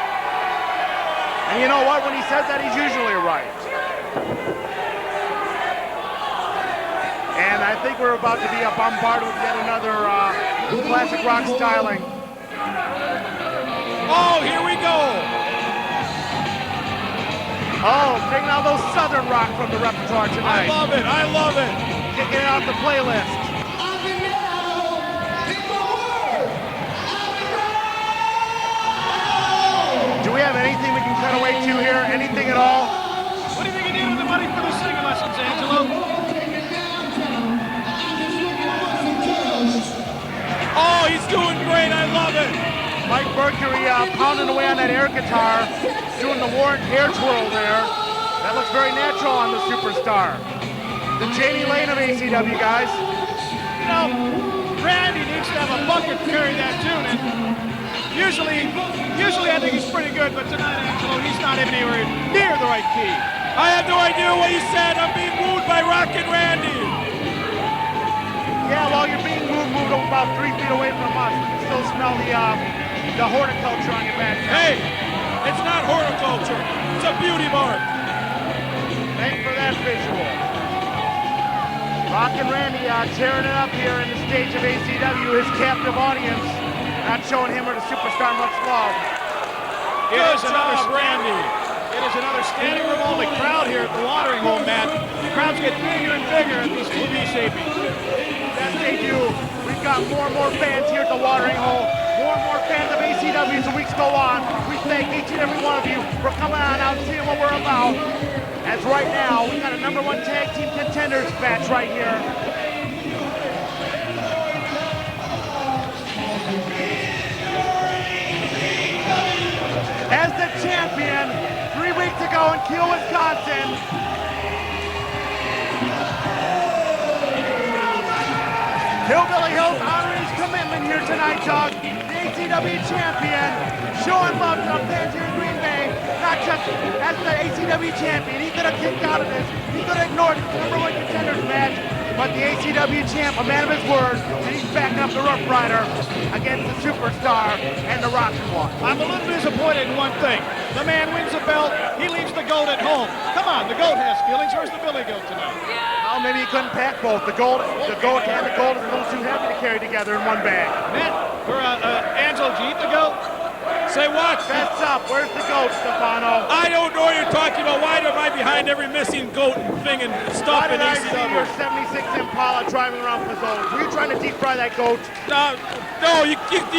And you know what? When he says that, he's usually right. And I think we're about to be bombarded with yet another classic rock styling. Oh, here we go. Oh, taking out those Southern rock from the repertoire tonight. I love it. I love it. Kicking it off the playlist. Do we have anything we can cut away to here? Anything at all? What do you think you did with the money for the singing lessons, Angelo? Oh, he's doing great. I love it. Mike Mercury pounding away on that air guitar, doing the Warren air twirl there. That looks very natural on the Superstar. The Janie Lane of ACW, guys. You know, Randy needs to have a bucket to carry that tune, and usually I think he's pretty good, but tonight, Angelo, he's not even anywhere near the right key. I have no idea what you said. I'm being wooed by Rockin Randy. Yeah, well, you're being moved about 3 feet away from us. We can still smell the horticulture on your back. Hey, it's not horticulture. It's a beauty mark. Thanks for that visual. Rockin Randy tearing it up here in the stage of ACW. His captive audience not showing him or the Superstar much love. It is another standing room only crowd here at the watering hole, Matt. The crowds get bigger and bigger at these TV tapings. Yes, they do. We've got more and more fans here at the watering hole. More and more fans of ACW as the weeks go on. We thank each and every one of you for coming on out and seeing what we're about. As right now, we got a #1 tag team contenders match right here. As the champion, 3 weeks ago in Kiel, Wisconsin, Hillbilly Hills honoring his commitment here tonight, Doug. The ACW champion, showing love to fans here in Green Bay. Not just as the ACW champion, he could have kicked out of this. He could have ignored his #1 contenders match. But the ACW champ, a man of his word, and he's backing up the Rough Rider against the Superstar and the Rockin' One. I'm a little disappointed in one thing. The man wins the belt, he leaves the goat at home. Come on, the goat has feelings. Where's the Billy goat tonight? Well, maybe he couldn't pack both. The gold and the gold is a little too heavy to carry together in one bag. Matt, or Angelo, do you eat the goat? Say what? That's up. Where's the goat, Stefano? I don't know what you're talking about. Why am I behind every missing goat thing and stuff Why did in I see your ACW? 76 Impala driving around Fazzola? Were you trying to deep fry that goat? No, you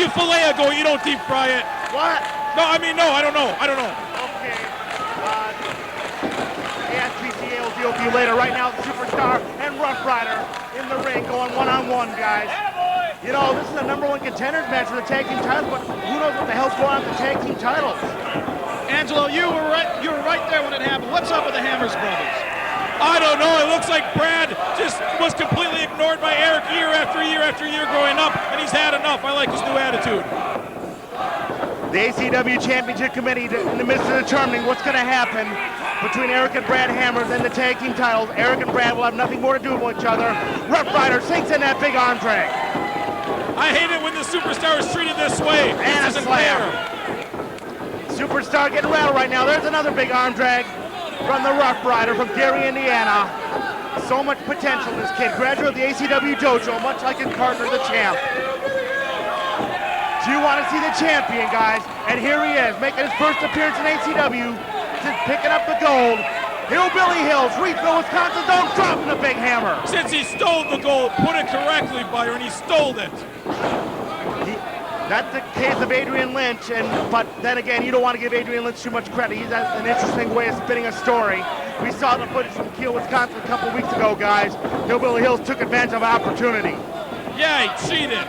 fillet a goat, you don't deep fry it. What? No, I mean, no, I don't know. Okay. ASPCA will deal with you later. Right now, the Superstar and Rough Rider in the ring going one-on-one, guys. You know, this is the #1 contenders match for the tag team titles, but who knows what the hell's going on with the tag team titles? Angelo, you were right there when it happened. What's up with the Hammers brothers? I don't know. It looks like Brad just was completely ignored by Eric year after year after year growing up, and he's had enough. I like his new attitude. The ACW Championship Committee in the midst of determining what's going to happen between Eric and Brad Hammers and the tag team titles. Eric and Brad will have nothing more to do with each other. Rough Rider sinks in that big arm drag. I hate it when the Superstar is treated this way. And This a isn't slam. fair. Superstar getting rattled right now. There's another big arm drag from the Rough Rider from Gary, Indiana. So much potential, this kid. Graduate of the ACW dojo, much like his partner, the champ. Do you want to see the champion, guys? And here he is, making his first appearance in ACW, just picking up the gold. Hillbilly Hills, Reedville, Wisconsin's own, dropping the big hammer. Since he stole the gold, put it correctly, Byron. He stole it. That's the case of Adrian Lynch, but then again, you don't want to give Adrian Lynch too much credit. He's got an interesting way of spinning a story. We saw the footage from Kiel, Wisconsin a couple weeks ago, guys. Hillbilly Hills took advantage of an opportunity. Yeah, he cheated.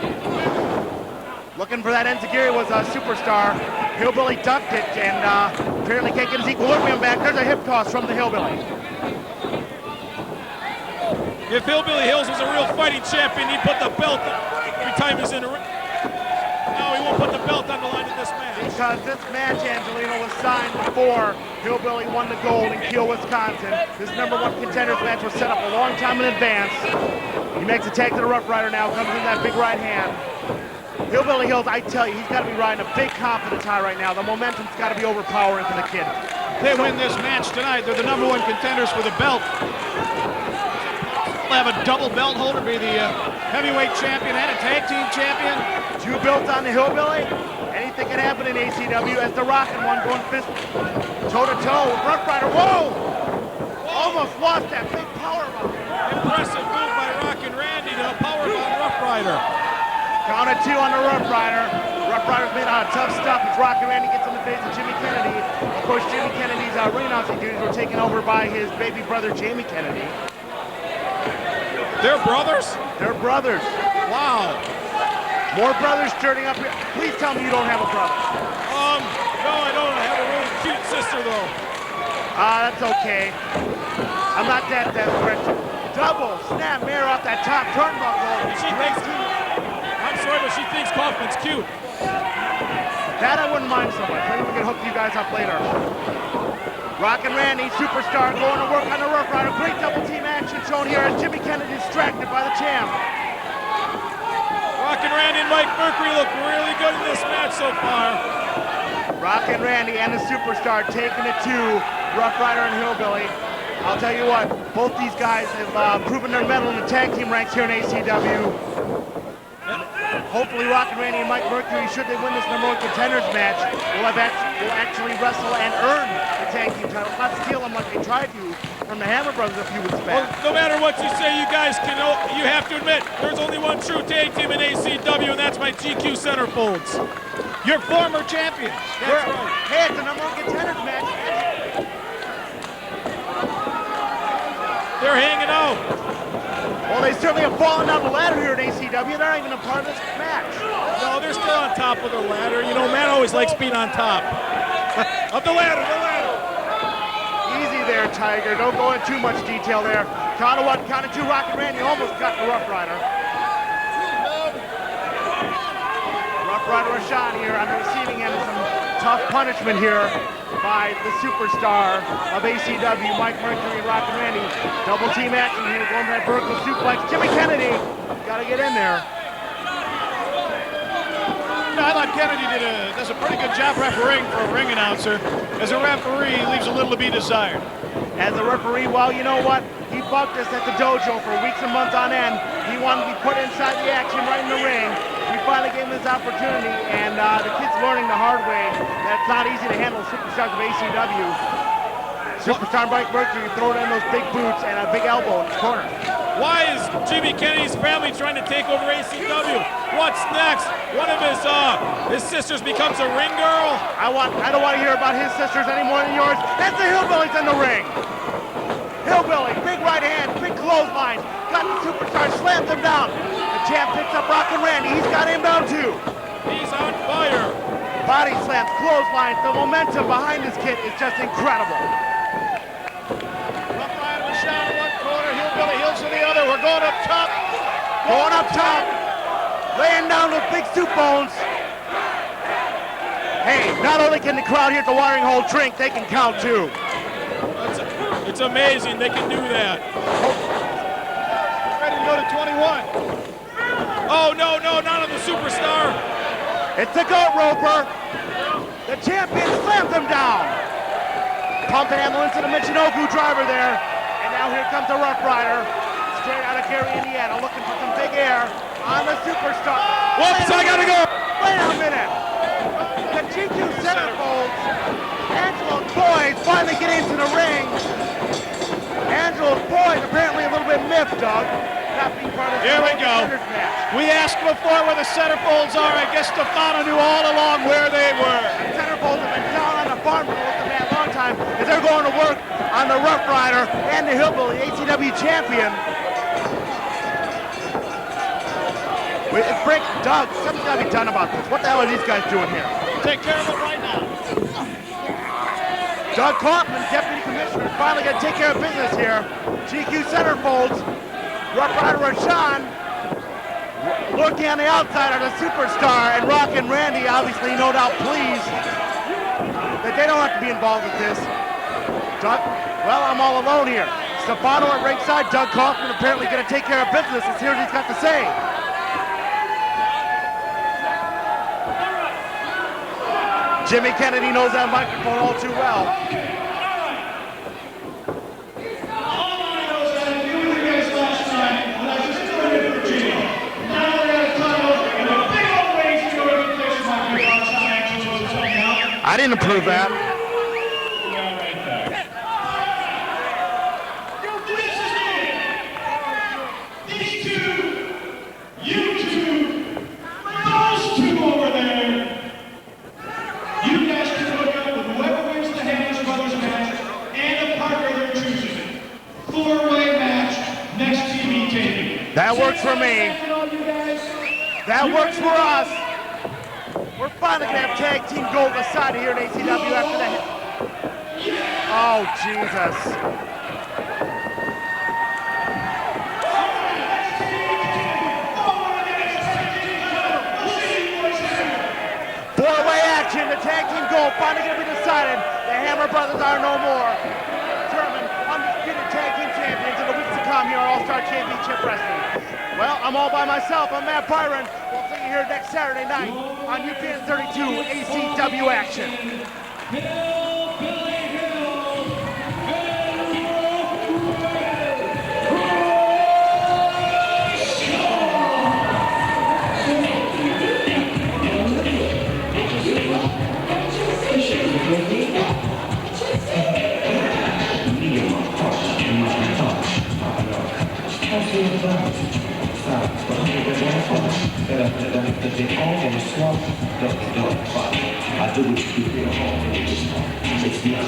Looking for that enziguri was a Superstar. Hillbilly ducked it and apparently can't get his equilibrium back. There's a hip toss from the Hillbilly. If Hillbilly Hills was a real fighting champion, he'd put the belt every time he's in the ring. No, he won't put the belt on the line in this match. Because this match, Angelino, was signed before Hillbilly won the gold in Kiel, Wisconsin. This #1 contenders match was set up a long time in advance. He makes a tag to the Rough Rider now, comes in that big right hand. Hillbilly Hills, I tell you, he's got to be riding a big confidence high right now. The momentum's got to be overpowering for the kid. They win this match tonight. They're the #1 contenders for the belt. They'll have a double belt holder, be the heavyweight champion and a tag team champion. 2 belts on the Hillbilly. Anything can happen in ACW as the Rockin' One going fist toe-to-toe with Rough Rider. Whoa! Almost lost that big power bomb. Impressive move by Rockin' Randy to powerbomb Rough Rider. Count of 2 on the Rough Rider. Rough Rider's made out of tough stuff as Rockin' Randy gets in the face of Jimmy Kennedy. Of course, Jimmy Kennedy's ring announcing duties were taken over by his baby brother, Jamie Kennedy. They're brothers? They're brothers. Wow. More brothers turning up here. Please tell me you don't have a brother. No, I don't. I have a really cute sister, though. That's okay. I'm not that desperate. Double snap mirror off that top turnbuckle. She thinks, I'm sorry, but she thinks Kaufmann's cute. That I wouldn't mind so much. Maybe we can hook you guys up later. Rockin' Randy, Superstar, going to work on the Rough Rider. Great double team action shown here as Jimmy Kennedy distracted by the champ. Rockin' Randy and Mike Mercury look really good in this match so far. Rockin' Randy and the Superstar taking it to Rough Rider and Hillbilly. I'll tell you what, both these guys have proven their mettle in the tag team ranks here in ACW. Hopefully Rockin' Randy and Mike Mercury, should they win this #1 contenders match, will actually wrestle and earn the tag team title, not steal them like they tried to from the Hammer Brothers a few weeks back. Well, no matter what you say, you guys can, you have to admit, there's only one true tag team in ACW, and that's my GQ Centerfolds. Your former champions. That's right. Hey, it's the #1 contenders match. They're hanging out. Well, they certainly have fallen down the ladder here at ACW. They're not even a part of this match. No, they're still on top of the ladder. You know, Matt always likes being on top of the ladder, Easy there, Tiger. Don't go into too much detail there. Count of 1, count of 2, Rockin Randy almost got the Rough Rider. Rough Rider Rashaan here on the receiving end of some tough punishment here by the superstar of ACW, Mike Mercury and Rockin Randy. Double team action here, going for that vertical suplex. Jimmy Kennedy, got to get in there. I thought Kennedy does a pretty good job refereeing for a ring announcer. As a referee, he leaves a little to be desired. As a referee, well, you know what? He bucked us at the dojo for weeks and months on end. He wanted to be put inside the action right in the ring. We finally gave him this opportunity, and the kid's learning the hard way that it's not easy to handle superstars of ACW. Superstar Mike Mercury throwing in those big boots and a big elbow in his corner. Why is Jimmy Kennedy's family trying to take over ACW? What's next? One of his sisters becomes a ring girl? I don't want to hear about his sisters any more than yours. That's the Hillbillies in the ring. Hillbilly, big right hand, big clothesline. Got the superstar, slams him down. The champ picks up Rockin Randy. He's got him down too. He's on fire. Body slams, clotheslines. The momentum behind this kid is just incredible. Rough Rider Rashaan in one corner, Hillbilly Hills in the other. We're going up top. Going up top. Laying down those big soup bones. Hey, not only can the crowd here at the watering hole drink, they can count too. It's amazing they can do that. Ready to go to 21. Oh, no, not on the superstar. It's the goat roper. The champion slams him down. Pump handle into the Michinoku driver there. And now here comes the Rough Rider. Straight out of Gary, Indiana, looking for some big air on the superstar. Whoops, I gotta go. Wait a minute. The GQ Centerfolds. Angelo's boys finally get into the ring. Angelo's boys apparently a little bit miffed, Doug. Not being part of Here we go. match. We asked before where the Centerfolds are. I guess Stefano knew all along where they were. The Centerfolds have been down on the farm for a long time as they're going to work on the Rough Rider and the Hillbilly ACW champion. Brick, Doug, something's got to be done about this. What the hell are these guys doing here? Take care of it right now. Doug Kaufmann, Deputy Commissioner, is finally going to take care of business here. GQ Centerfolds, Rough Rider Rashaan, looking on the outside are the superstar, and Rockin Randy, obviously, no doubt pleased that they don't have to be involved with this. Doug, well, I'm all alone here. Stefano at ringside, Doug Kaufmann apparently going to take care of business. Let's hear what he's got to say. Jimmy Kennedy knows that microphone all too well. All I know is that I knew with you guys last time, and I just threw it in Virginia. Now we're at a title, and a big old race to go to the place might be Roxx Angelo Stefano. I didn't approve that. Yeah, right there. This is it. These two, you two, those two over there. You guys can look up with whoever wins the Haynes Brothers match and a partner they're choosing. 4-way match, next TV taping. That works for me. That works for us. We're finally going to have tag team gold decided here in ACW after that. Oh, Jesus. 4-way action. The tag team gold finally going to be decided. The Hammer Brothers are no more. Determined, undisputed tag team champions in the weeks to come here on All-Star Championship Wrestling. Well, I'm all by myself. I'm Matt Byron. We'll see you here next Saturday night on UPN 32 ACW Action. Hillbilly Hills, I do what you do. It's not.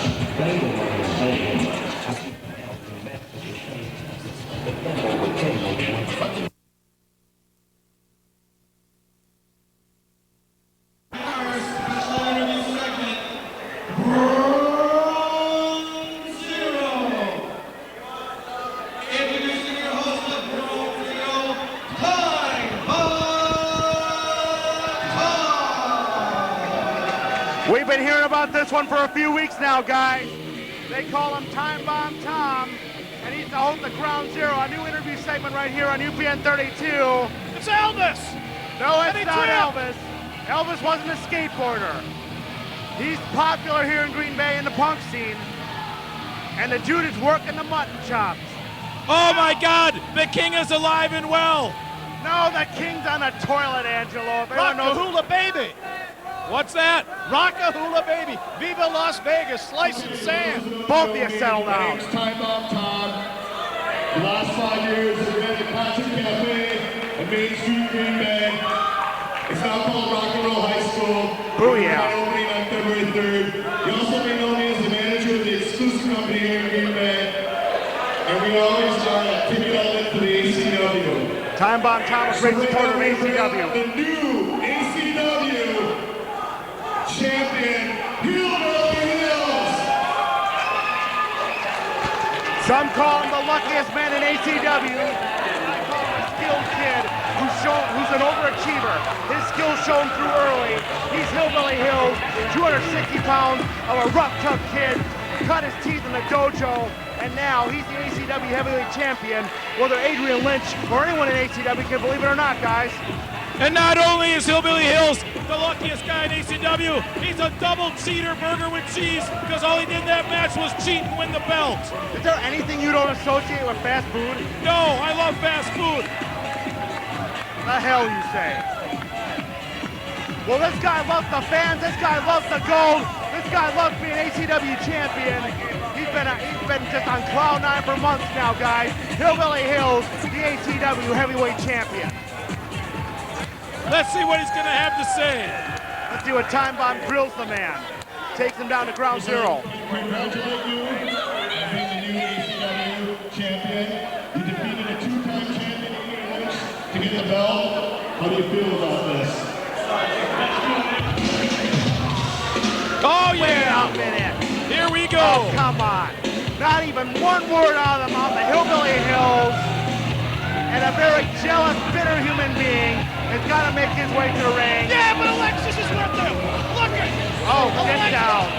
We've been hearing about this one for a few weeks now, guys. They call him Time Bomb Tom, and he's the host of Ground Zero, a new interview segment right here on UPN 32. It's Elvis! No, it's not Elvis. Elvis wasn't a skateboarder. He's popular here in Green Bay in the punk scene, and the dude is working the mutton chops. Oh my God, the king is alive and well. No, the king's on the toilet, Angelo. If anyone knows- Rock-a-hula baby! What's that? Rock-a-hula baby! Viva Las Vegas, slicing sand! Both of you settle down. It's Time Bomb Tom. The last 5 years has been at the Classic Cafe at Main Street, Green Bay. It's now called Rock and Roll High School. Booyah. Opening on February 3rd. He also made known as the manager of the exclusive company here in Green Bay. And we always are a ticket outlet for the ACW. Time Bomb Tom, a great supporter of ACW. The new ACW champion, Hillbilly Hills. Some call him the luckiest man in ACW. I call him a skilled kid who's an overachiever. His skills shown through early. He's Hillbilly Hills, 260 pounds of a rough, tough kid. Cut his teeth in the dojo, and now he's the ACW heavyweight champion. Whether Adrian Lynch or anyone in ACW can believe it or not, guys. And not only is Hillbilly Hills the luckiest guy in ACW, he's a double cheater burger with cheese because all he did in that match was cheat and win the belt. Is there anything you don't associate with fast food? No, I love fast food. The hell you say? Well, this guy loves the fans. This guy loves the gold. This guy loves being ACW champion. He's been just on cloud nine for months now, guys. Hillbilly Hills, the ACW heavyweight champion. Let's see what he's going to have to say. Let's see what Time Bomb grills the man. Takes him down to Ground Zero. Congratulate you on being the new ACW champion. You defeated a two-time champion Adrian Lynch to get the belt. How do you feel about this? Oh Wait yeah! a minute. Here we go. Oh, come on. Not even one word out of the mouth of Hillbilly Hills. And a very jealous, bitter human being has got to make his way to the ring. Yeah, but Alexis is with him! Look at Oh, get down.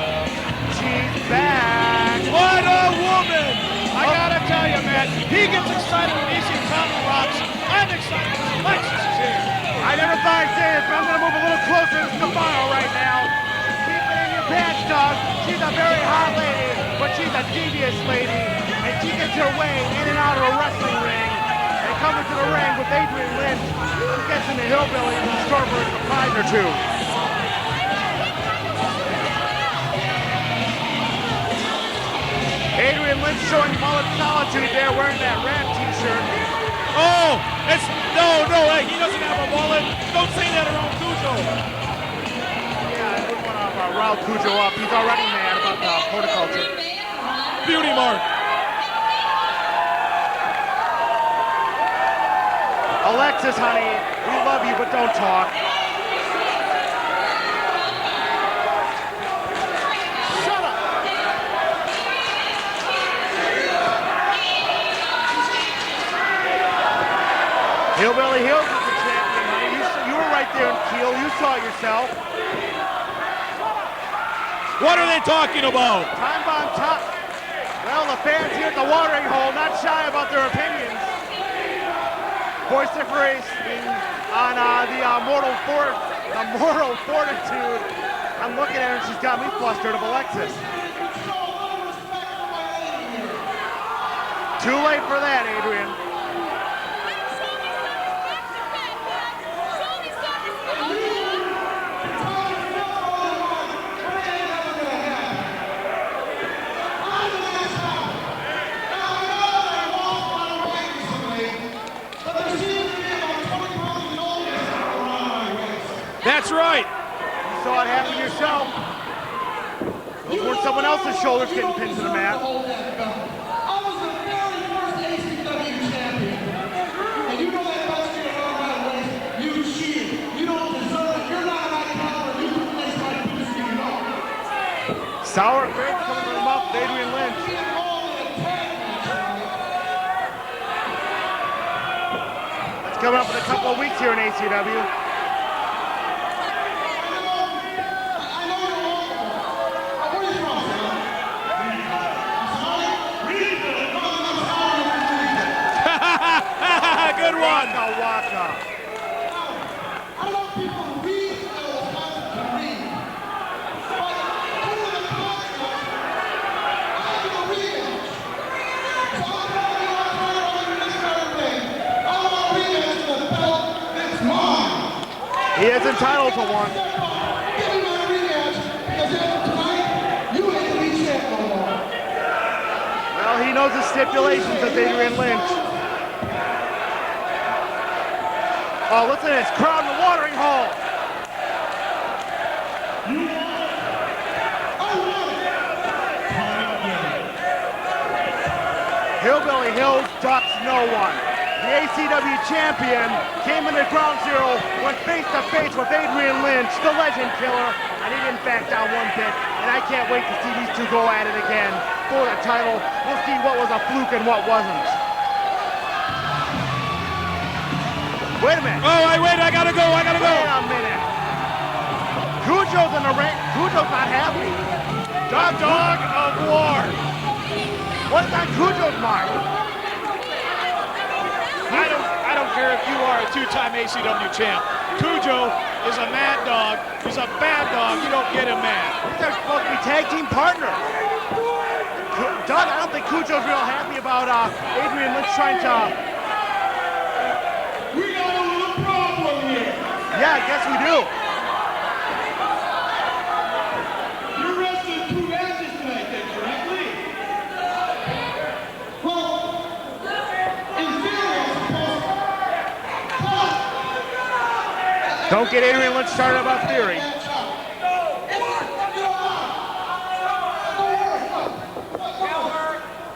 She's back. What a woman! I gotta tell you, man, he gets excited when he sees Tommy Roxx. I'm excited when Alexis is here. I never thought I'd say this, but I'm going to move a little closer to Stefano right now. Keep it in your pants, Doug. She's a very hot lady, but she's a devious lady. And she gets her way in and out of a wrestling ring. And comes into the ring with Adrian Lynch, who gets in the Hillbilly and store for a surprise or two. Adrian Lynch showing mullet solitude there, wearing that rat t-shirt. Oh, it's no, hey, he doesn't have a mullet. Don't say that around Kujo. Yeah, I wouldn't want to rile Kujo up. He's already mad about the horticulture. Beauty mark. Alexis, honey, we love you, but don't talk. Shut up. Hillbilly Hills is the champion, honey. You were right there in Kiel. You saw it yourself. What are they talking about? Time Bomb Top. Well, the fans here at the watering hole not shy about their opinions. Vociferous on the moral fortitude. I'm looking at her and she's got me flustered of Alexis. Too late for that, Adrian. That's right. You saw it happen yourself. Those weren't someone else's shoulders getting pinned to the mat. I was the very first ACW champion. Sour grapes coming from the mouth of Adrian Lynch. That's coming up in a couple of weeks here in ACW. Good one. Waka waka. I don't want people to read those concepts to read. But due to the concept, I do a rematch. So I'm telling you out there on this Saturday, I want a rematch for the belt that's mine. He is entitled to one. Give me my rematch, because after tonight, you ain't the lead champ no more. Well, he knows the stipulations of Adrian Lynch. Oh, listen to this crowd in the watering hole. Hillbilly Hills ducks no one. The ACW champion came into Ground Zero, went face to face with Adrian Lynch, the legend killer, and he didn't back down one bit. And I can't wait to see these two go at it again for the title. We'll see what was a fluke and what wasn't. Wait a minute. Oh, wait, I gotta go. Wait a minute. Kujo's in the ring. Kujo's not happy. Dog of war. What's on Kujo's mind? I don't care if you are a two-time ACW champ. Kujo is a mad dog. He's a bad dog. You don't get him mad. They're supposed to be tag team partners. Doug, I don't think Kujo's real happy about Adrian Lynch trying to... We got a little problem here. Yeah, I guess we do. You're wrestling two matches tonight, then, correctly? Well, in theory, I'm supposed to. Don't get Adrian Lynch started about theory.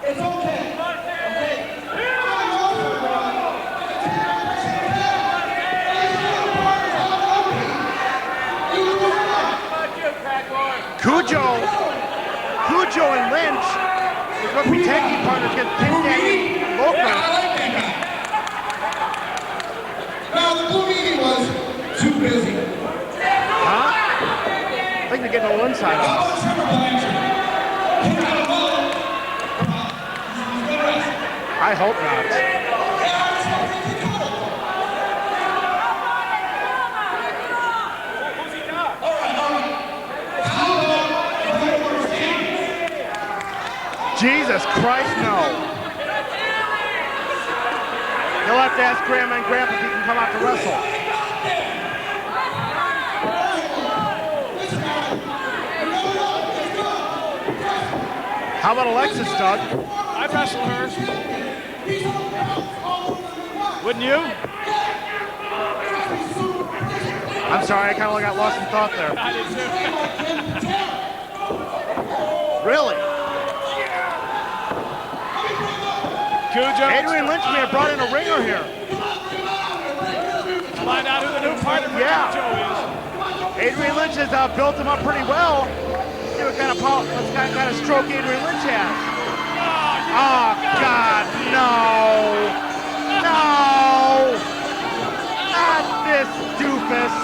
It's okay. Kujo and Lynch is going to be tag team partners against Pimp Daddy and Loper. Now the blue meeting was too busy. Huh? I think they're getting a little inside on us. I hope not. Jesus Christ, no. He'll have to ask Grandma and Grandpa if he can come out to wrestle. How about Alexis, Doug? I'd wrestle her. Wouldn't you? I'm sorry, I kind of got lost in thought there. I did too. Really? Kujo. Adrian Lynch may have brought in a ringer here. Find out who the new partner for Kujo is. Adrian Lynch has built him up pretty well. See what kind of stroke Adrian Lynch has. Oh, God, no. No. Not this doofus.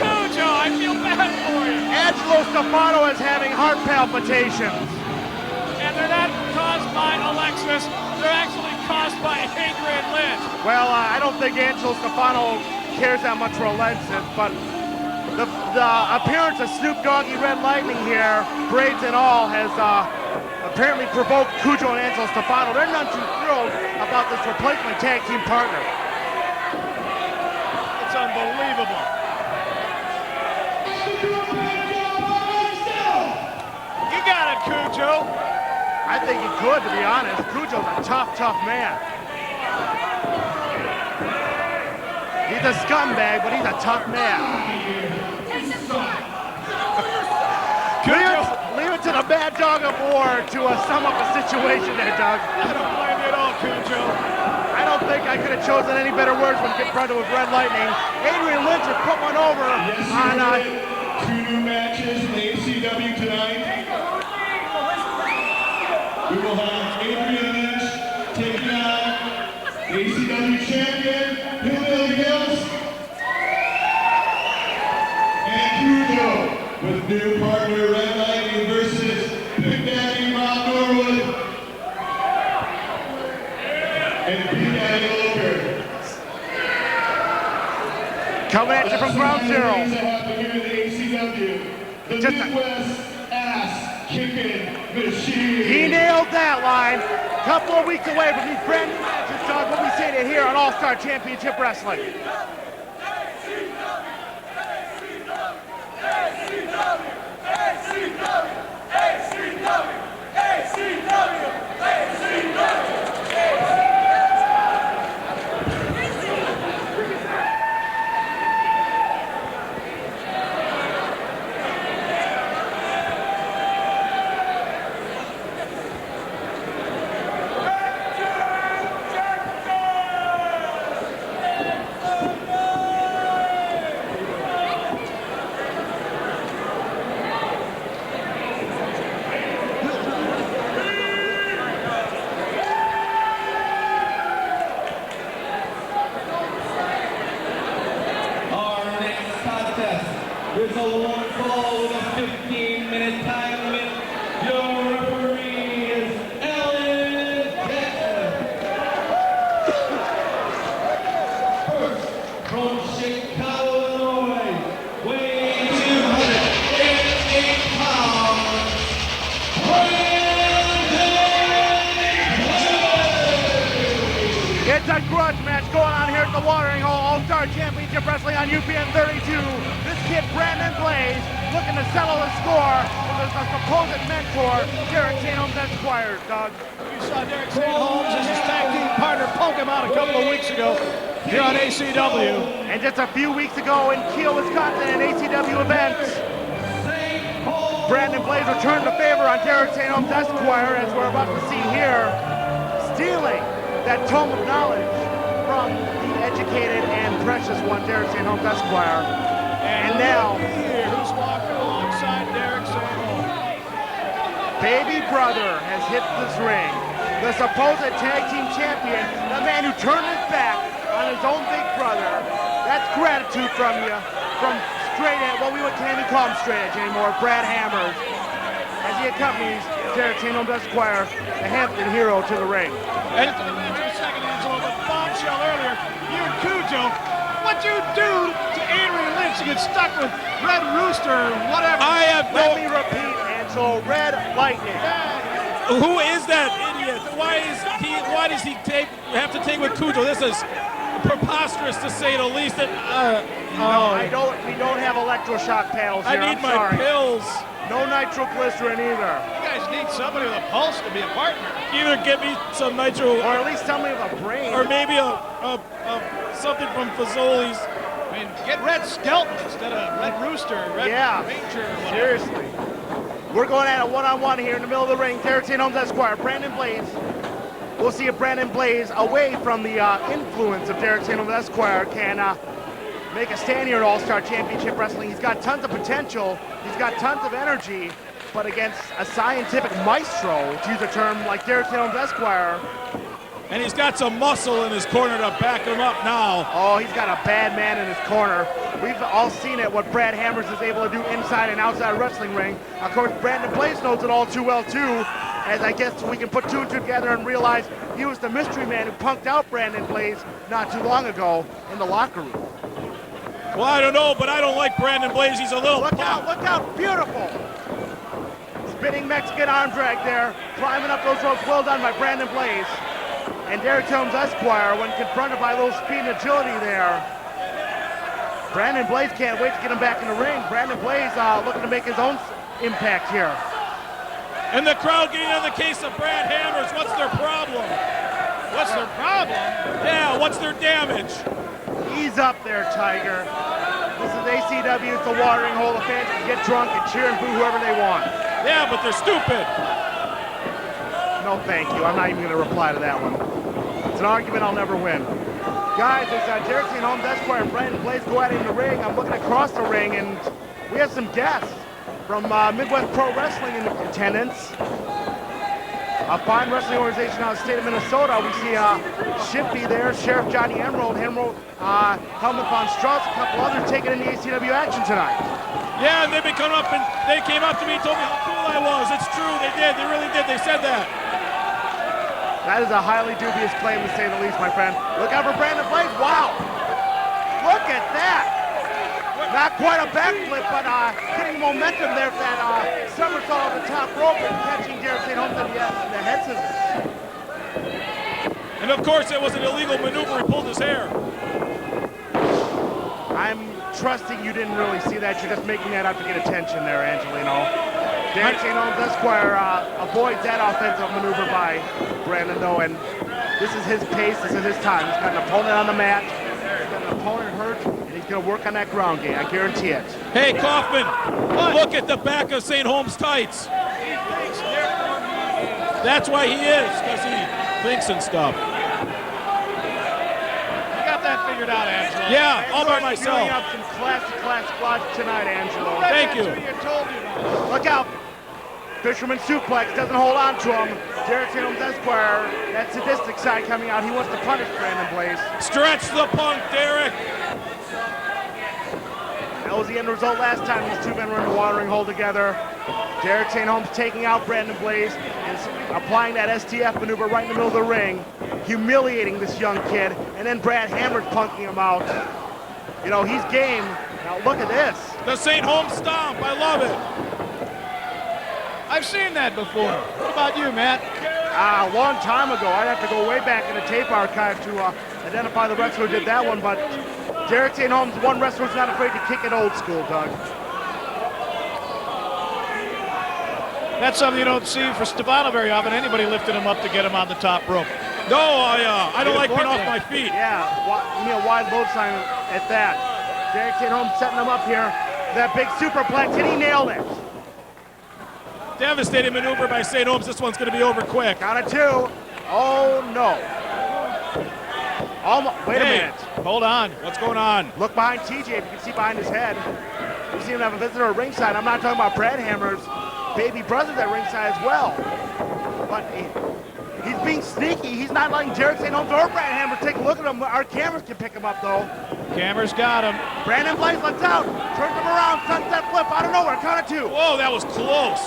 Kujo, I feel bad for you. Angelo Stefano is having heart palpitations. And they're not caused by Alexis. They're actually caused by Adrian Lynch. Well, I don't think Angelo Stefano cares that much for Alexis, but the appearance of Snoop Doggy Red Lightning here, braids and all, has apparently provoked Kujo and Angelo Stefano. They're not too thrilled about this replacement tag team partner. It's unbelievable. You got it, Kujo. I think he could, to be honest. Kujo's a tough man. He's a scumbag, but he's a tough man. Leave it to the bad dog of war to sum up the situation there, Doug. I don't blame you at all, Kujo. I don't think I could have chosen any better words when confronted with Red Lightning. Adrian Lynch has put one over on... 2 new matches in ACW tonight, we will have Adrian Lynch taking on ACW champion, Hillbilly Hills, and Kujo with new partner Red Lightning versus Pimp Daddy Norwood and Pimp Daddy. Coming at you from ground zero. The Midwest ass kicking machine. He nailed that line. Couple of weeks away from these brand new matches, Doug. What we say to here on All-Star Championship Wrestling. There's a one fall with a 15-minute time limit. Your referee is First, from Chicago, Illinois, weighing 208 pounds, It's a grudge match going on here at the Watering Hole All-Star Championship Wrestling on UPN 32. This kid, Brandon Blaze, looking to settle the score with a supposed mentor, Derek St. Holmes Esquire, Doug. You saw Derek St. Holmes and his tag team partner poke him out a couple of weeks ago here on ACW. And just a few weeks ago in Kiel, Wisconsin, an ACW event, Brandon Blaze returned the favor on Derek St. Holmes Esquire, as we're about to see here, stealing that tome of knowledge from the educated and precious one, Derek St. Holmes Esquire. And now, here, who's walking alongside Derek St. Holmes? baby brother has hit this ring. The supposed tag team champion, the man who turned his back on his own big brother. That's gratitude from you, from straight edge, well, we can't even call him straight edge anymore, Brad Hammers, as he accompanies Derek St. Holmes Esquire, the Hampton hero, to the ring. And a second, Angelo, the bombshell earlier, you and Kujo, what'd you do to Adrian Lynch to get stuck with Red Rooster or whatever? Let me repeat, Angelo, Red Lightning. Who is that idiot? Why does he have to take with Kujo? This is preposterous to say the least. We don't have electroshock panels here. I need my pills. No nitroglycerin either. You guys need somebody with a pulse to be a partner. Either get me some nitro, Or at least somebody with a brain. or maybe a something from Fazoli's. I mean, get Red Skelton instead of Red Rooster, Red Ranger, or whatever. Seriously. We're going at a one-on-one here in the middle of the ring. Derek St. Holmes Esquire, Brandon Blaze. We'll see if Brandon Blaze, away from the influence of Derek St. Holmes Esquire, can make a stand here at All-Star Championship Wrestling. He's got tons of potential. He's got tons of energy. But against a scientific maestro, to use a term like Derek St. Holmes Esquire. And he's got some muscle in his corner to back him up now. Oh, he's got a bad man in his corner. We've all seen it, what Brad Hammers is able to do inside and outside a wrestling ring. Of course, Brandon Blaze knows it all too well, too, as I guess we can put two and two together and realize he was the mystery man who punked out Brandon Blaze not too long ago in the locker room. Well, I don't know, but I don't like Brandon Blaze. He's a little Look out, beautiful. Spinning Mexican arm drag there, climbing up those ropes, well done by Brandon Blaze. And Derek Holmes Esquire, when confronted by a little speed and agility there, Brandon Blaze can't wait to get him back in the ring. Brandon Blaze looking to make his own impact here. And the crowd getting on the case of Brad Hammers. What's their problem? What's their problem? Yeah, what's their damage? Ease up there, Tiger. This is ACW, it's the Watering Hole. The fans can get drunk and cheer and boo whoever they want. Yeah, but they're stupid. No, thank you. I'm not even going to reply to that one. It's an argument I'll never win. Guys, as Derek St. Holmes Esquire and Brandon Blaze go at it in the ring, I'm looking across the ring, and we have some guests. from Midwest Pro Wrestling in attendance. A fine wrestling organization out of the state of Minnesota. We see Shifty there, Sheriff Johnny Emerald, Helmut von Strauss, a couple others taking in the ACW action tonight. Yeah, and they've been coming up and they came up to me and told me how cool I was. It's true, they did, they really did, they said that. That is a highly dubious claim to say the least, my friend. Look out for Brandon Blake, wow! Look at that! Not quite a backflip, but getting momentum there for that somersault off the top rope and catching Derek St. Holmes in the head scissors. And of course, it was an illegal maneuver. He pulled his hair. I'm trusting you didn't really see that. You're just making that up to get attention there, Angelino. Derek St. Holmes Esquire avoids that offensive maneuver by Brandon, though, and this is his pace. This is his time. He's got an opponent on the mat. He's got an opponent hurt. He's going to work on that ground game, I guarantee it. Hey, Kaufmann, look at the back of St. Holmes' tights. That's why he is, because he thinks and stuff. You got that figured out, Angelo. Yeah, all by myself. You're up some classic logic tonight, Angelo. Thank you. Look out. Fisherman suplex, doesn't hold on to him. Derek St. Holmes Esquire, that sadistic side coming out. He wants to punish Brandon Blaze. Stretch the punk, Derek. That was the end result last time these two men were in the watering hole together. Derek St. Holmes taking out Brandon Blaze and applying that STF maneuver right in the middle of the ring, humiliating this young kid, and then Brad Hammer's punking him out. You know, he's game. Now look at this. The St. Holmes stomp, I love it. I've seen that before. What about you, Matt? A long time ago. I'd have to go way back in the tape archive to identify the wrestler who did that one, but Derek St. Holmes, one wrestler who's not afraid to kick it old school, Doug. That's something you don't see for Stefano very often. Anybody lifted him up to get him on the top rope. No, I don't like being off my feet. Yeah, give me a wide load sign at that. Derek St. Holmes setting him up here. That big superplex, and he nailed it. Devastating maneuver by St. Holmes. This one's going to be over quick. Count of two. Oh, no. Wait a minute. Hold on. What's going on? Look behind TJ if you can see behind his head. You see him have a visitor at ringside. I'm not talking about Brad Hammer's baby brother's at ringside as well. But he's being sneaky. He's not letting Derek St. Holmes or Brad Hammer take a look at him. Our cameras can pick him up, though. Cameras got him. Brandon Blaze lets out. Turns him around. Sunset flip out of nowhere. Count of two. Whoa, that was close.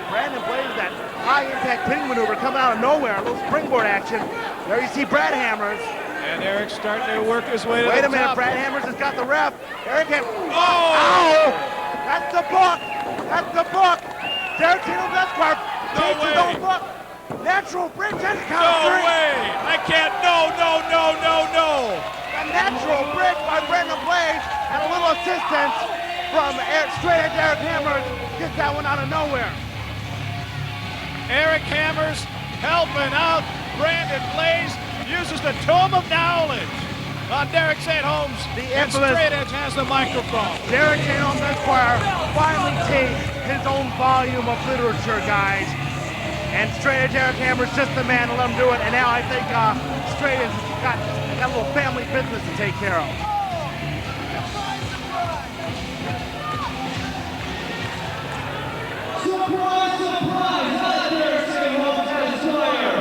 Brandon Blaze, that high-impact pinning maneuver coming out of nowhere. A little springboard action. There you see Brad Hammers. And Eric's starting to work his way to the top. Wait a minute, Brad Hammers has got the ref. Eric Hammers. Oh! Ow! That's the book. That's the book. Derek St. Holmes Esquire takes his own book. Natural bridge and count of No three. way! I can't. No. A natural bridge by Brandon Blaze and a little assistance from straight at Eric Hammers. Gets that one out of nowhere. Eric Hammers helping out Brandon Blaze. Uses the tome of knowledge on Derek St. Holmes. The and infamous Straight Edge has the microphone. Derek St. Holmes Esquire finally takes his own volume of literature, guys. And Straight Edge Eric Hammer's just the man to let him do it. And now I think Straight Edge got a little family business to take care of. Surprise, surprise, not Derek St. Holmes Esquire.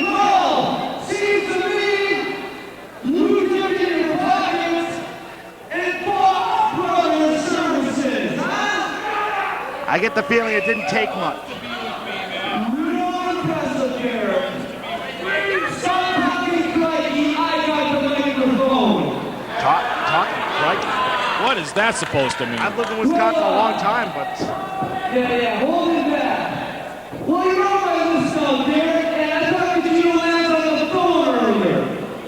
Well, seems to me you took in your pockets and bought brother services, huh? I get the feeling it didn't take much. Real impressive, Derek. Somehow crikey, I got the microphone. Talking right. What is that supposed to mean? I've lived in Wisconsin a long time, but Yeah, hold it back. Well, you know my list now, Derek, and I talked to Gino Lance on the phone earlier.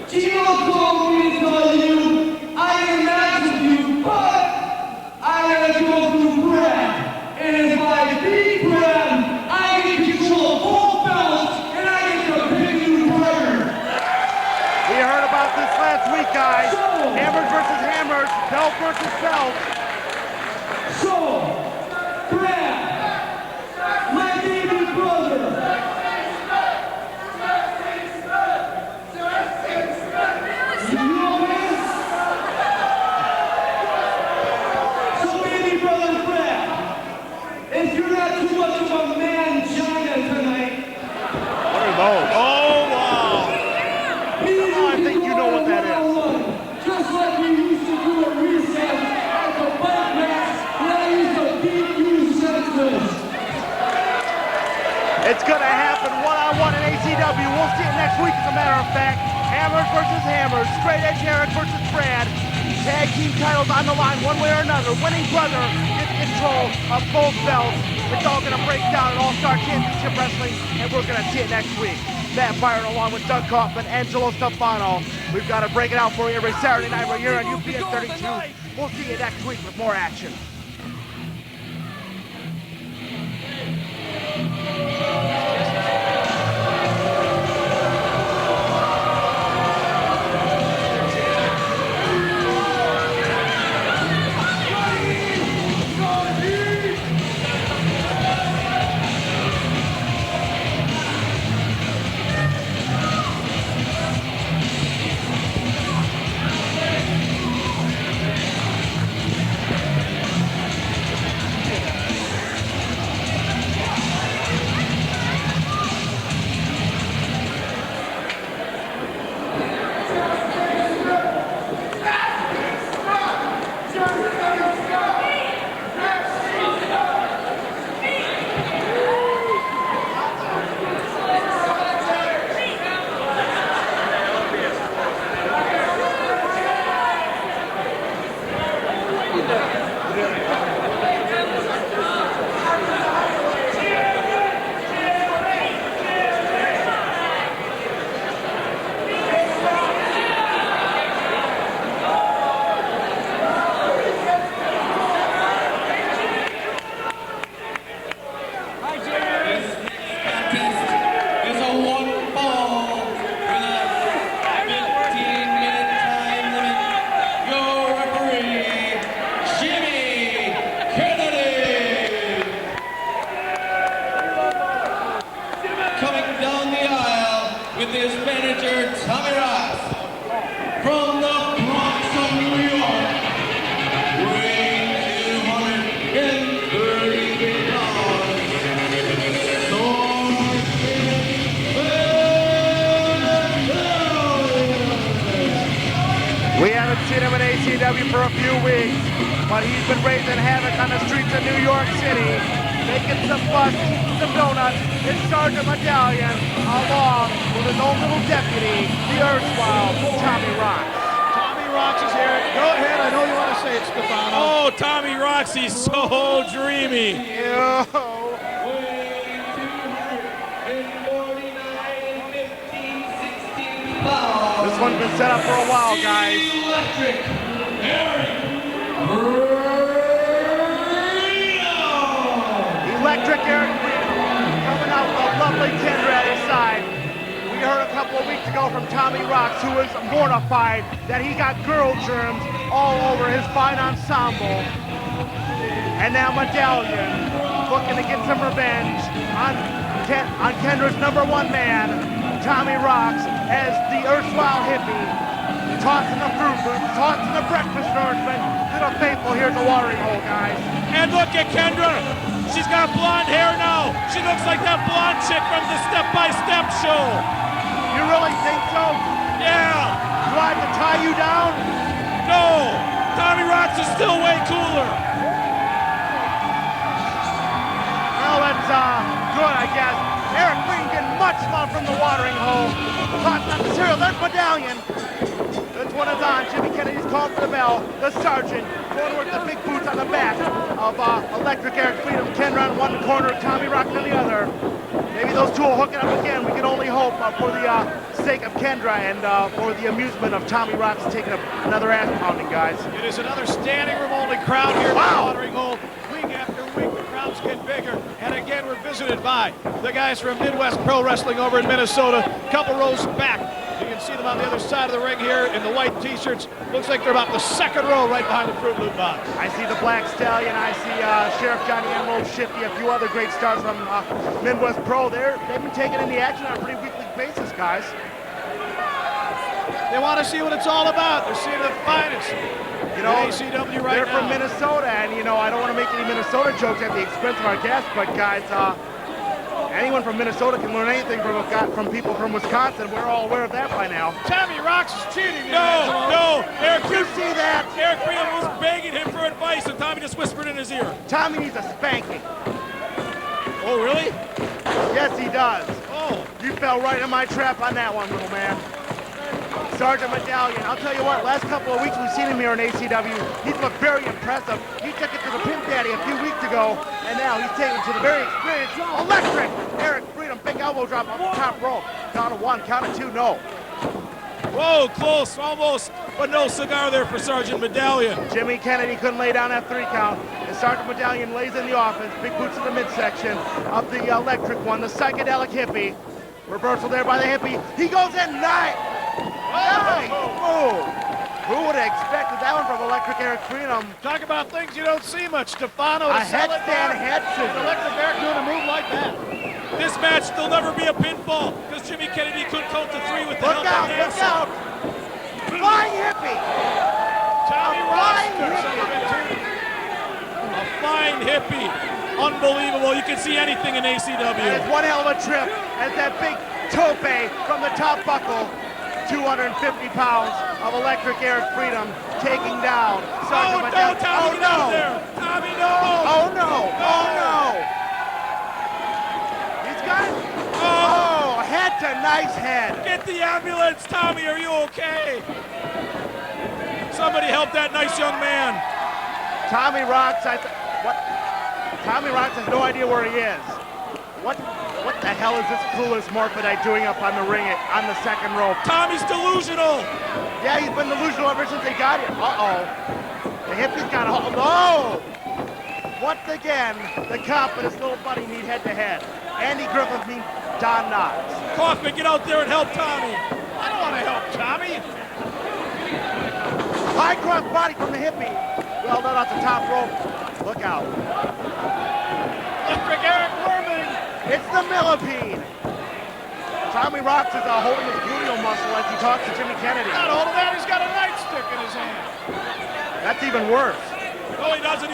Gino called me to tell you I can match with you, but I gotta go through Brad. And if I beat Brad, I can control both belts, and I get to pick you partner. we heard about this last week, guys. Hammers versus Hammers, belt versus belt. So, Brad, my baby brother. You know this? So, baby brother Brad, know what that is. Just like we used to do at recess at the bike match when I used to beat you senseless. It's gonna happen one-on-one in ACW. We'll see it next week, as a matter of fact. Hammers versus Hammers. Straight Edge Eric versus Brad. Tag team titles on the line one way or another. Winning brother gets control of both belts. It's all gonna break down at All-Star Championship Wrestling, and we're gonna see it next week. Matt Byron along with Doug Kaufmann, Angelo Stefano. We've got to break it out for you every Saturday night right here on UPN 32. We'll see you next week with more action. For a few weeks, but he's been raising havoc on the streets of New York City, making some fuss, eating some donuts, in Sergeant Medallion, along with his own little deputy, the erstwhile Tommy Roxx. Tommy Roxx is here. Go ahead, I know you want to say it, Stefano. Oh, Tommy Roxx, he's so dreamy. This one's been set up for a while, guys. Electric Eric coming out with a lovely Kendra at his side. We heard a couple of weeks ago from Tommy Roxx, who was mortified that he got girl germs all over his fine ensemble. And now Medallion looking to get some revenge on Kendra's #1 man, Tommy Roxx, as the erstwhile hippie, tossing the fruit loops, tossing the breakfast nourishment to the faithful here at the watering hole, guys. And look at Kendra. She's got blonde hair now. She looks like that blonde chick from the Step by Step show. You really think so? Yeah. Do I have to tie you down? No. Tommy Roxx is still way cooler. Well, that's good, I guess. Eric Green getting much love from the watering hole. Tossing up the cereal. There's Medallion. This one is on. Jimmy Kennedy's called for the bell. The sergeant going with the big boots on the back of Electric Eric Freedom. Kendra on one corner, Tommy Roxx on the other. Maybe those two will hook it up again. We can only hope for the sake of Kendra and for the amusement of Tommy Roxx taking another ass pounding, guys. It is another standing room only crowd here at the watering hole. Week after week, the crowds get bigger. And again, we're visited by the guys from Midwest Pro Wrestling over in Minnesota. Couple rows back. You can see them on the other side of the ring here in the white t-shirts. Looks like they're about the second row right behind the Fruit Loop box. I see the Black Stallion. I see Sheriff Johnny Emerald Shifty, a few other great stars from Midwest Pro. They've been taking in the action on a pretty weekly basis, guys. They want to see what it's all about. They're seeing the finest. You know, ACW right they're now. from Minnesota, and you know, I don't want to make any Minnesota jokes at the expense of our guests, but guys, Anyone from Minnesota can learn anything from people from Wisconsin. We're all aware of that by now. Tommy Roxx is cheating. No. Did you see that? Eric Freedom was begging him for advice, and Tommy just whispered in his ear. Tommy needs a spanking. Oh, really? Yes, he does. Oh. You fell right in my trap on that one, little man. Sergeant Medallion, I'll tell you what, last couple of weeks we've seen him here in ACW. He's looked very impressive. He took it to the Pimp Daddy a few weeks ago, and now he's taking it to the very experienced Electric Eric Freedom. Big elbow drop off the top rope. Count of one, count of two, no. Whoa, close, almost, but no cigar there for Sergeant Medallion. Jimmy Kennedy couldn't lay down that 3 count. And Sergeant Medallion lays in the offense. Big boots in the midsection of the electric one, the psychedelic hippie. Reversal there by the hippie. He goes in, nice move. Who would have expected that one from Electric Eric Freedom? Talk about things you don't see much. Stefano, A headstand head scissors. Electric Eric doing a move like that. This match will never be a pinfall because Jimmy Kennedy couldn't count to 3 with the help of the Look out! Flying hippie! Tommy Roxx. A flying hippie. Unbelievable. You can see anything in ACW. And it's one hell of a trip as that big tope from the top buckle. 250 pounds of Electric Eric Freedom taking down Sergeant Medallion. Tommy, get out there. Tommy, no! Oh no! He's got it. Oh, head to nice head. Get the ambulance, Tommy. Are you okay? Somebody help that nice young man. Tommy Roxx, Tommy Roxx has no idea where he is. What the hell is this clueless morphodite doing up on the ring on the second rope? Tommy's delusional. Yeah, he's been delusional ever since they got here. The hippie's got a hold. No! Once again, the Cop and his little buddy meet head to head. Andy Griffith meets Don Knotts. Kaufmann, get out there and help Tommy. I don't want to help Tommy. High cross body from the hippie. Well done off the top rope. Look out. Electric Eric worming. It's the millipede. Tommy Roxx is holding his gluteal muscle as he talks to Jimmy Kennedy. Not all of that, he's got a nightstick in his hand. That's even worse. No, he doesn't.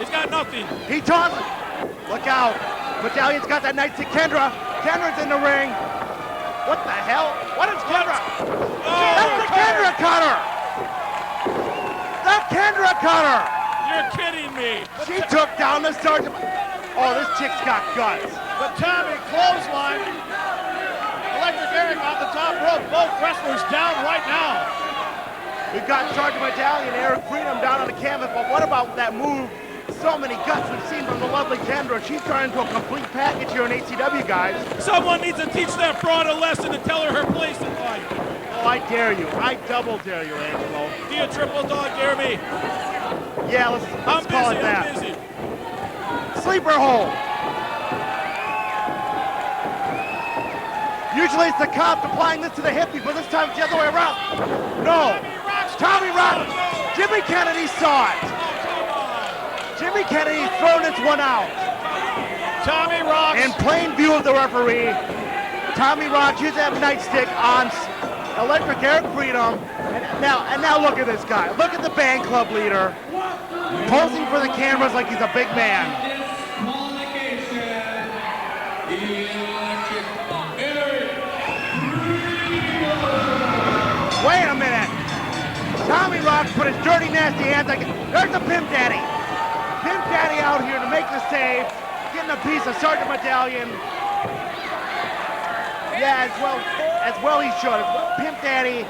He's got nothing. He tosses. Look out. Medallion's got that night to Kendra. Kendra's in the ring. What the hell? What is Kendra? That's the Kendra cutter. The Kendra cutter. You're kidding me. She took down the Sergeant. Oh, this chick's got guts. But Tommy clothesline. Electric Eric on the top rope. Both wrestlers down right now. We've got Sergeant Medallion, Eric Freedom down on the canvas, but what about that move? So many guts we've seen from the lovely Kendra. She's turned into a complete package here in ACW, guys. Someone needs to teach that broad a lesson and tell her her place in life. Oh, I dare you. I double dare you, Angelo. Do you triple dog dare me? Yeah, let's call it that. I'm busy. Sleeper hold. Usually it's the Cop applying this to the hippie, but this time it's the other way around. No. Tommy Roxx. Jimmy Kennedy saw it. Jimmy Kennedy thrown this one out. Tommy Roxx. In plain view of the referee, Tommy Roxx used that nightstick on Electric Eric Freedom. And now look at this guy. Look at the band club leader posing for the cameras like he's a big man. Wait a minute. Tommy Roxx put his dirty, nasty hands like, there's the Pimp Daddy. Pimp Daddy out here to make the save, getting a piece of Sergeant Medallion. Yeah, as well he should. Pimp Daddy,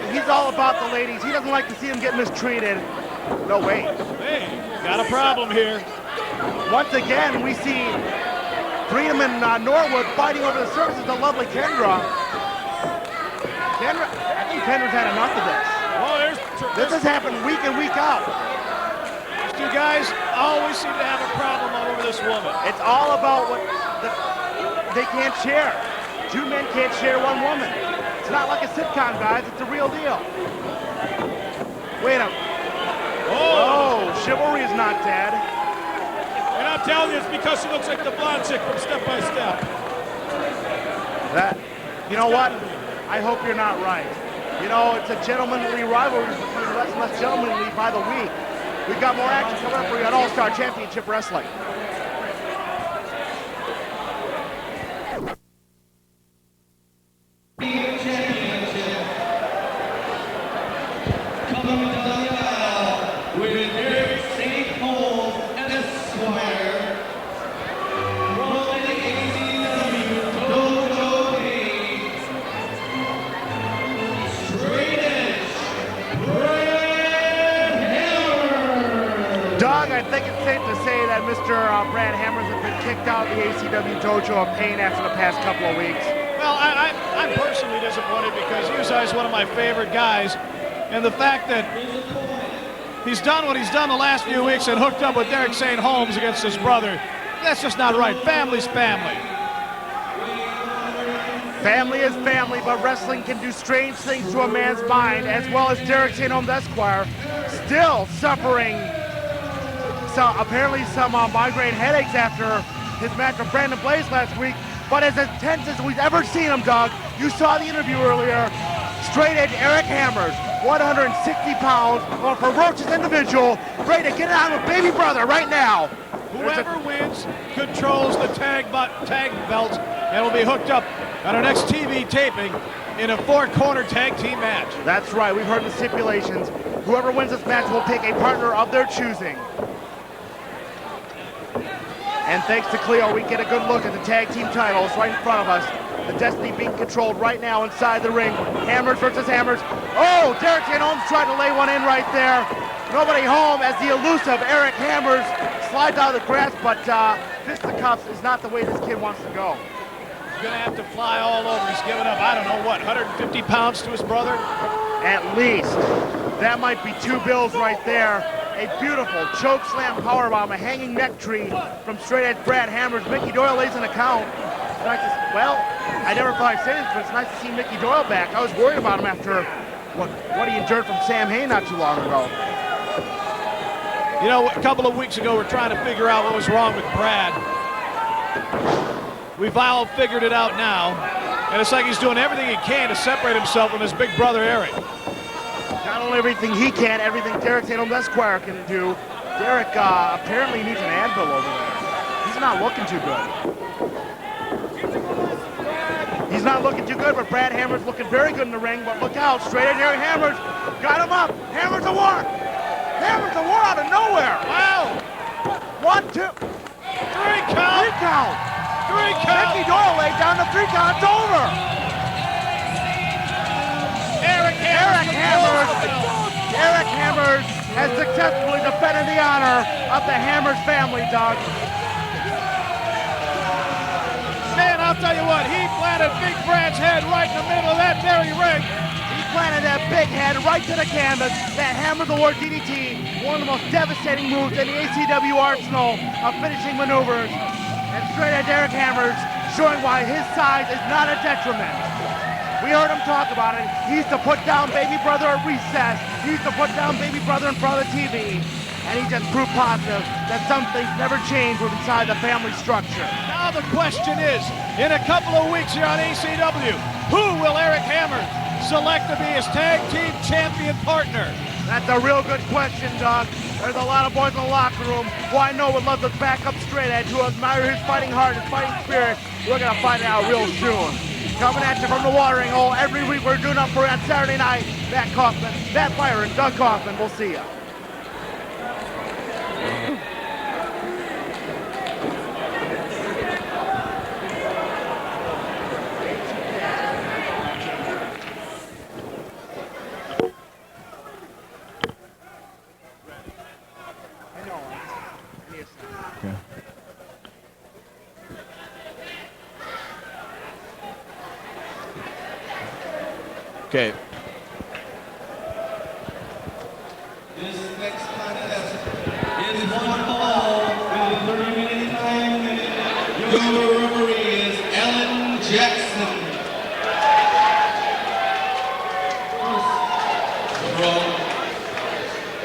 he's all about the ladies. He doesn't like to see them get mistreated. No, wait. Hey, got a problem here. Once again, we see Freedom and Norwood fighting over the surface of the lovely Kendra. I think Kendra's had enough of this. Oh, This has happened week in, week out. These two guys always seem to have a problem over this woman. It's all about what they can't share. Two men can't share one woman. It's not like a sitcom, guys. It's a real deal. Wait a minute. Oh, chivalry is not dead. And I'm telling you, it's because she looks like the blonde chick from Step by Step. You know what? I hope you're not right. You know, it's a gentlemanly rivalry becoming less and less gentlemanly by the week. We've got more action coming up for you on All-Star Championship Wrestling. I think it's safe to say that Mr. Brad Hammers has been kicked out of the ACW dojo in pain after the past couple of weeks. Well, I'm personally disappointed because Usai's one of my favorite guys, and the fact that he's done what he's done the last few weeks and hooked up with Derek St. Holmes against his brother, that's just not right. Family's family. Family is family, but wrestling can do strange things to a man's mind, as well as Derek St. Holmes Esquire, still suffering apparently some migraine headaches after his match with Brandon Blaze last week, but as intense as we've ever seen him, Doug. You saw the interview earlier. Straight edge Eric Hammers, 160 pounds, a ferocious individual, ready to get it on with baby brother right now. Whoever wins controls the tag belt and will be hooked up at our next TV taping in a 4-corner tag team match. That's right, we've heard the stipulations. Whoever wins this match will take a partner of their choosing. And thanks to Cleo, we get a good look at the tag team titles right in front of us. The Destiny being controlled right now inside the ring. Hammers versus Hammers. Oh, Derek St. Holmes tried to lay one in right there. Nobody home as the elusive Eric Hammers slides out of the grasp, but fisticuffs is not the way this kid wants to go. He's gonna have to fly all over. He's giving up, I don't know what, 150 pounds to his brother? At least. That might be 2 bills right there. A beautiful choke slam powerbomb, a hanging neck tree from straight edge Brad Hammers. Mickey Doyle lays an account. It's nice to, well, I never thought I'd say this, but it's nice to see Mickey Doyle back. I was worried about him after what he endured from Sam Hayne not too long ago. You know, a couple of weeks ago, we're trying to figure out what was wrong with Brad. We've all figured it out now, and it's like he's doing everything he can to separate himself from his big brother, Eric. Not only everything he can, everything Derek St. Holmes Esquire can do. Derek apparently needs an anvil over there. He's not looking too good. He's not looking too good, but Brad Hammers looking very good in the ring, but look out, straight at Derek Hammers. Got him up. Hammers a war. Hammers a war out of nowhere. Wow. 1, 2. 3 count. 3 count. 3 count. Mickey Doyle laid down the 3 count. It's over. Eric Hammers has successfully defended the honor of the Hammers family, Doug. Man, I'll tell you what, he planted Big Brad's head right in the middle of that very ring. He planted that big head right to the canvas. That Hammers Award DDT, one of the most devastating moves in the ACW arsenal of finishing maneuvers. And straight at Derek Hammers, showing why his size is not a detriment. We heard him talk about it. He used to put down baby brother at recess. He used to put down baby brother in front of the TV. And he just proved positive that some things never change with inside the family structure. Now the question is, in a couple of weeks here on ACW, who will Eric Hammers select to be his tag team champion partner? That's a real good question, Doug. There's a lot of boys in the locker room who I know would love to back up straight edge, who admire his fighting heart and fighting spirit. We're going to find out real soon. Coming at you from the watering hole every week. We're doing up for you on Saturday night. Matt Kaufmann, Matt Byron, Doug Kaufmann. We'll see you. Okay. This next contest is 1 ball with 30-minute time limit. Your referee is Ellen Jackson. From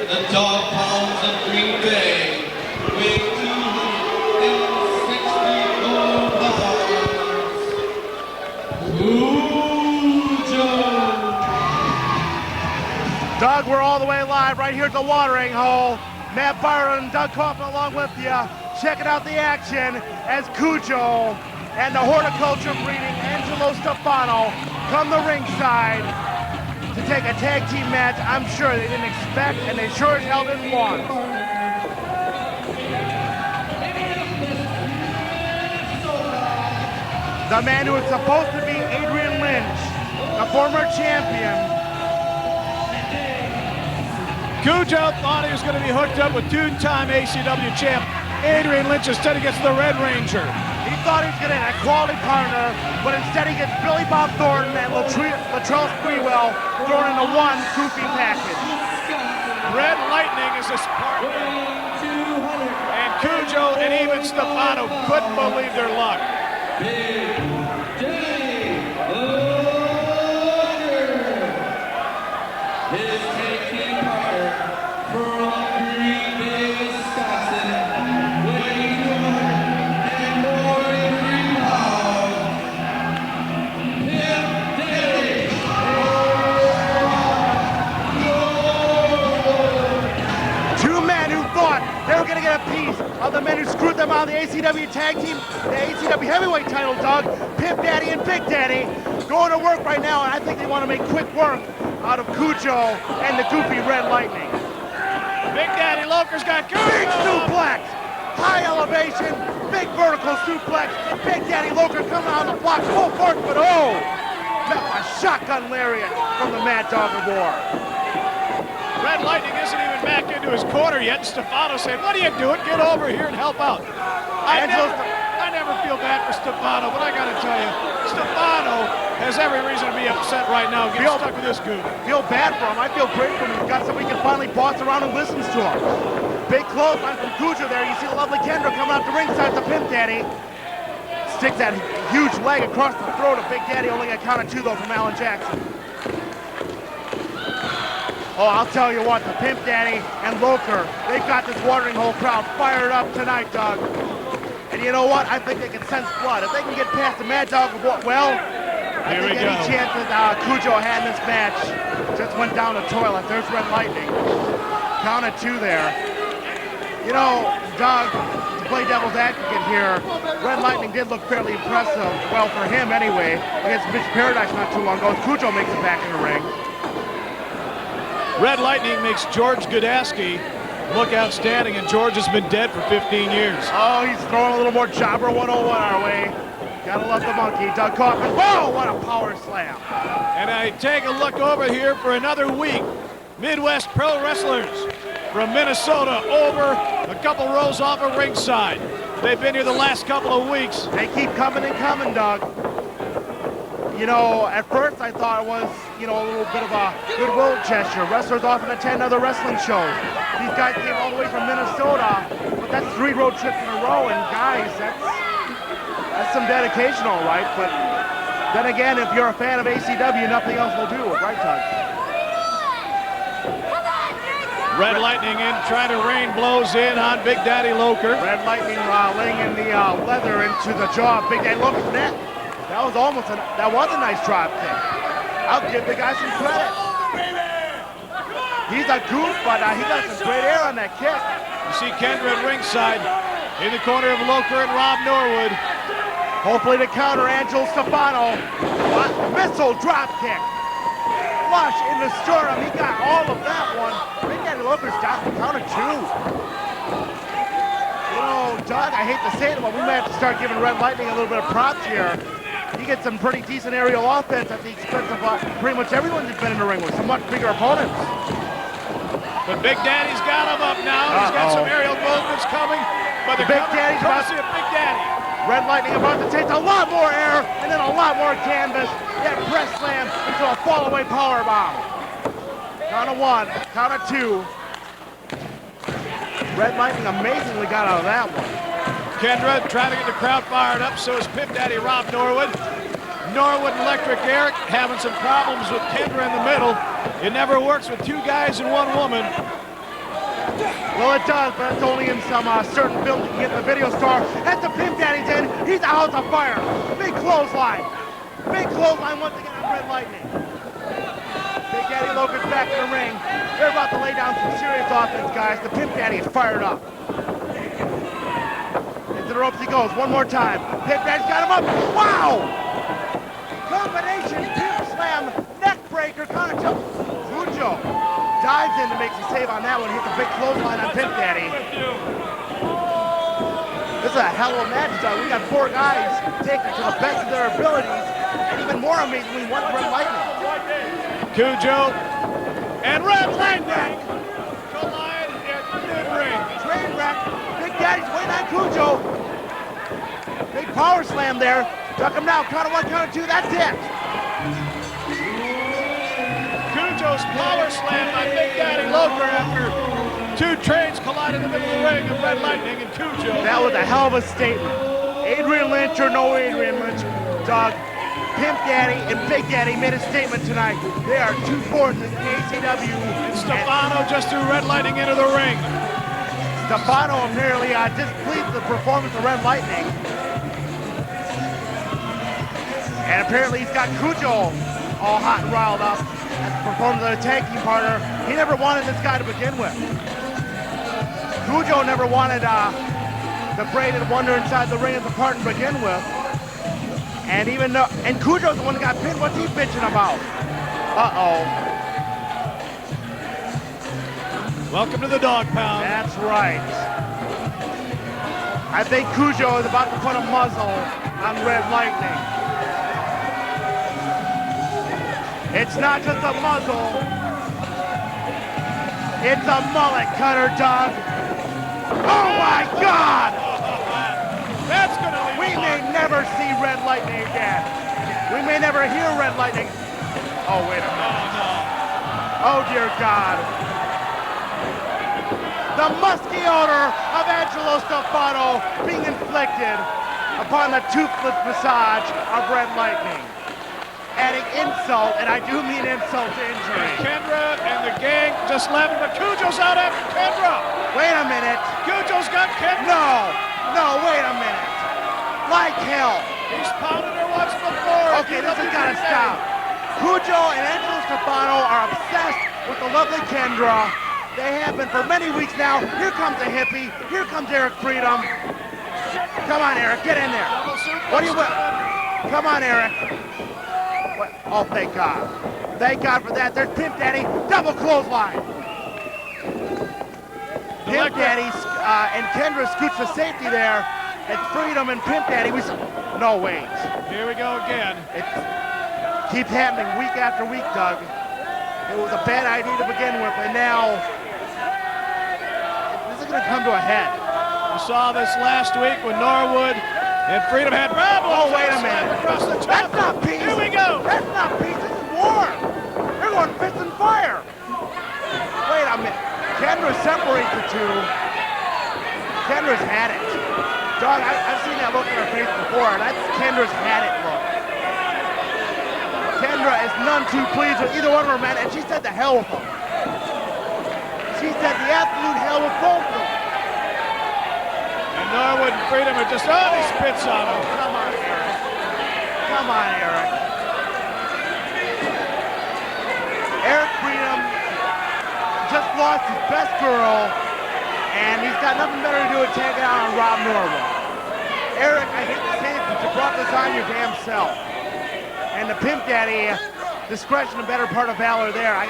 the Dog Pounds of Green Bay, weighing 264 pounds. Kujo. Doug, we're all the way live right here at the watering hole. Matt Byron and Doug Kaufmann along with you. Checking out the action as Kujo and the horticulture breeding Angelo Stefano come the ringside to take a tag team match I'm sure they didn't expect and they sure as hell didn't want. The man who is supposed to be Adrian Lynch, the former champion, Kujo thought he was going to be hooked up with two-time ACW champ Adrian Lynch. Instead he gets the Red Ranger. He thought he was getting a quality partner, but instead he gets Billy Bob Thornton and Latrell Sprewell thrown into one goofy package. Red Lightning is his partner. And Kujo and even Stefano couldn't believe their luck. His taking partner from Green Bay, Wisconsin, weighing 243 pounds, Pimp Daddy. Two men who thought they were going to get a piece of the men who screwed them out of the ACW tag team, the ACW heavyweight title, Doug, Pimp Daddy and Big Daddy, going to work right now, and I think they want to make quick work out of Kujo and the goofy Red Lightning. Big Daddy Loker's got Kujo. Big suplex, high elevation, big vertical suplex. Big Daddy Loker coming on the block full force, but oh, met a shotgun lariat from the Mad Dog of War. Red Lightning isn't even back into his corner yet. Stefano saying, "What are you doing? Get over here and help out." I never feel bad for Stefano, but I gotta tell you, Stefano has every reason to be upset right now, getting stuck with this goof. Feel bad for him. I feel great for him. He's got somebody who can finally boss around and listens to him. Big clothesline from Kujo there. You see the lovely Kendra coming up the ringside to Pimp Daddy. Sticks that huge leg across the throat of Big Daddy. Only a count of two though from Alan Jackson. Oh, I'll tell you what, the Pimp Daddy and Loker, they've got this watering hole crowd fired up tonight, Doug. And you know what? I think they can sense blood. If they can get past the Mad Dog of War, well, I think any chance that Kujo had in this match just went down the toilet. There's Red Lightning. Count of two there. You know, Doug, to play devil's advocate here, Red Lightning did look fairly impressive, well, for him anyway, against Mitch Paradise not too long ago. Kujo makes it back in the ring. Red Lightning makes George Godaski look outstanding, and George has been dead for 15 years. Oh, he's throwing a little more Jobber 101 our way. Gotta love the monkey. Doug Kaufmann. Whoa, what a power slam. And I take a look over here for another week. Midwest Pro Wrestlers from Minnesota over a couple rows off of ringside. They've been here the last couple of weeks. They keep coming and coming, Doug. You know, at first I thought it was, you know, a little bit of a goodwill gesture. Wrestlers often attend other wrestling shows. These guys came all the way from Minnesota, but that's 3 road trips in a row, and guys, that's some dedication, all right. But then again, if you're a fan of ACW, nothing else will do, right, Doug? Red Lightning in, trying to rain blows in on Big Daddy Loker. Red Lightning laying in the leather into the jaw of Big Daddy Loker's neck. That was a nice drop kick. I'll give the guy some credit. He's a goof, but he got some great air on that kick. You see Kendra at ringside in the corner of Loker and Rob Norwood. Hopefully to counter Angelo Stefano. Missile drop kick. Flush in the sternum. He got all of that one. Big Daddy Loker's got the count of 2. You know, Doug, I hate to say it, but we may have to start giving Red Lightning a little bit of props here. He gets some pretty decent aerial offense at the expense of pretty much everyone he's been in the ring with, some much bigger opponents. But Big Daddy's got him up now. He's got some aerial movements coming. But the Big Daddy's about to see a Big Daddy. Red Lightning about to take a lot more air and then a lot more canvas. That press slam into a fall-away powerbomb. Count of 1, count of 2. Red Lightning amazingly got out of that one. Kendra trying to get the crowd fired up, so is Pimp Daddy Rob Norwood. Norwood and Electric Eric having some problems with Kendra in the middle. It never works with 2 guys and 1 woman. Well, it does, but it's only in some certain films you can get the video star. As the Pimp Daddy's in, he's out to fire. Big clothesline. Big clothesline once again on Red Lightning. Big Daddy Loker's back in the ring. They're about to lay down some serious offense, guys. The Pimp Daddy is fired up. Into the ropes he goes, one more time. Pimp Daddy's got him up. Wow! Combination pimp slam, neck breaker, kind of jump. Kujo dives in to make the save on that one. Hits a big clothesline on Pimp Daddy. This is a hell of a match, Doug. We got 4 guys taking to the best of their abilities, and even more amazingly, 1 Red Lightning. Kujo and Red Lightning Daddy's waiting on Kujo. Big power slam there. Duck him now. Counter one, counter two. That's it. Kujo's power slam by Big Daddy Loper after two trains collide in the middle of the ring of Red Lightning and Kujo. That was a hell of a statement. Adrian Lynch or no Adrian Lynch, Doug, Pimp Daddy and Big Daddy made a statement tonight. They are two forces in ACW. And Stefano just threw Red Lightning into the ring. Stefano apparently displeased the performance of Red Lightning. And apparently he's got Kujo all hot and riled up at the performance of the tag team partner. He never wanted this guy to begin with. Kujo never wanted the braided wonder inside the ring as a partner to begin with. And even though, and Kujo's the one that got pinned. What's he bitching about? Uh-oh. Welcome to the dog pound. That's right. I think Kujo is about to put a muzzle on Red Lightning. It's not just a muzzle. It's a mullet cutter, Doug. Oh my God! That's gonna leave We may never see Red Lightning again. We may never hear Red Lightning. Oh, wait a minute. Oh, dear God. The musky odor of Angelo Stefano being inflicted upon the toothless massage of Red Lightning. Adding insult, and I do mean insult to injury. Kendra and the gang just laughing, but Kujo's out after Kendra. Wait a minute. Kujo's got Kendra. No, wait a minute. Like hell. He's pounded her once before. Okay, this has got to stop. Kujo and Angelo Stefano are obsessed with the lovely Kendra. They have been for many weeks now. Here comes the hippie. Here comes Eric Freedom. Come on, Eric, get in there. What do you want? Come on, Eric. What? Oh, thank God. Thank God for that. There's Pimp Daddy, double clothesline. Pimp Daddy and Kendra scoots the safety there. It's Freedom and Pimp Daddy. No, wait. Here we go again. It keeps happening week after week, Doug. It was a bad idea to begin with, and now this is going to come to a head. We saw this last week when Norwood and Freedom had problems. Oh, wait a minute. Across the top. That's not peace. Here we go. That's not peace. This is war. They're going fist and fire. Wait a minute. Kendra separates the two. Kendra's had it. Doug, I've seen that look in her face before, and that's Kendra's had it look. Kendra is none too pleased with either one of her men, and she said the hell with them. She said the absolute hell with both of them. And Norwood and Freedom are just, oh, he spits on him. Come on, Eric. Come on, Eric. Eric Freedom just lost his best girl, and he's got nothing better to do than take it out on Rob Norwood. Eric, I hate to say it, but you brought this on your damn self. And the Pimp Daddy, discretion, a better part of valor there. I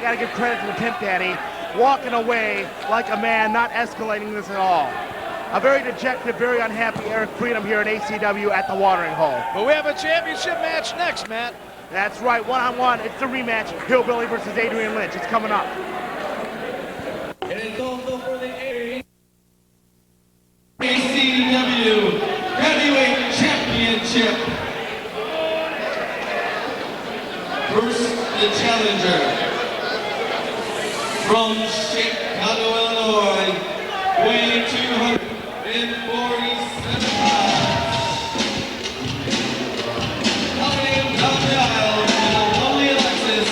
gotta give credit to the Pimp Daddy, walking away like a man, not escalating this at all. A very dejected, very unhappy Eric Freedom here at ACW at the watering hole. But we have a championship match next, Matt. That's right, one-on-one. It's the rematch, Hillbilly versus Adrian Lynch. It's coming up. And it's also for the ACW Heavyweight Championship. First, the challenger from Chicago, Illinois, weighing 247 pounds. Coming down the aisle to the lovely Alexis.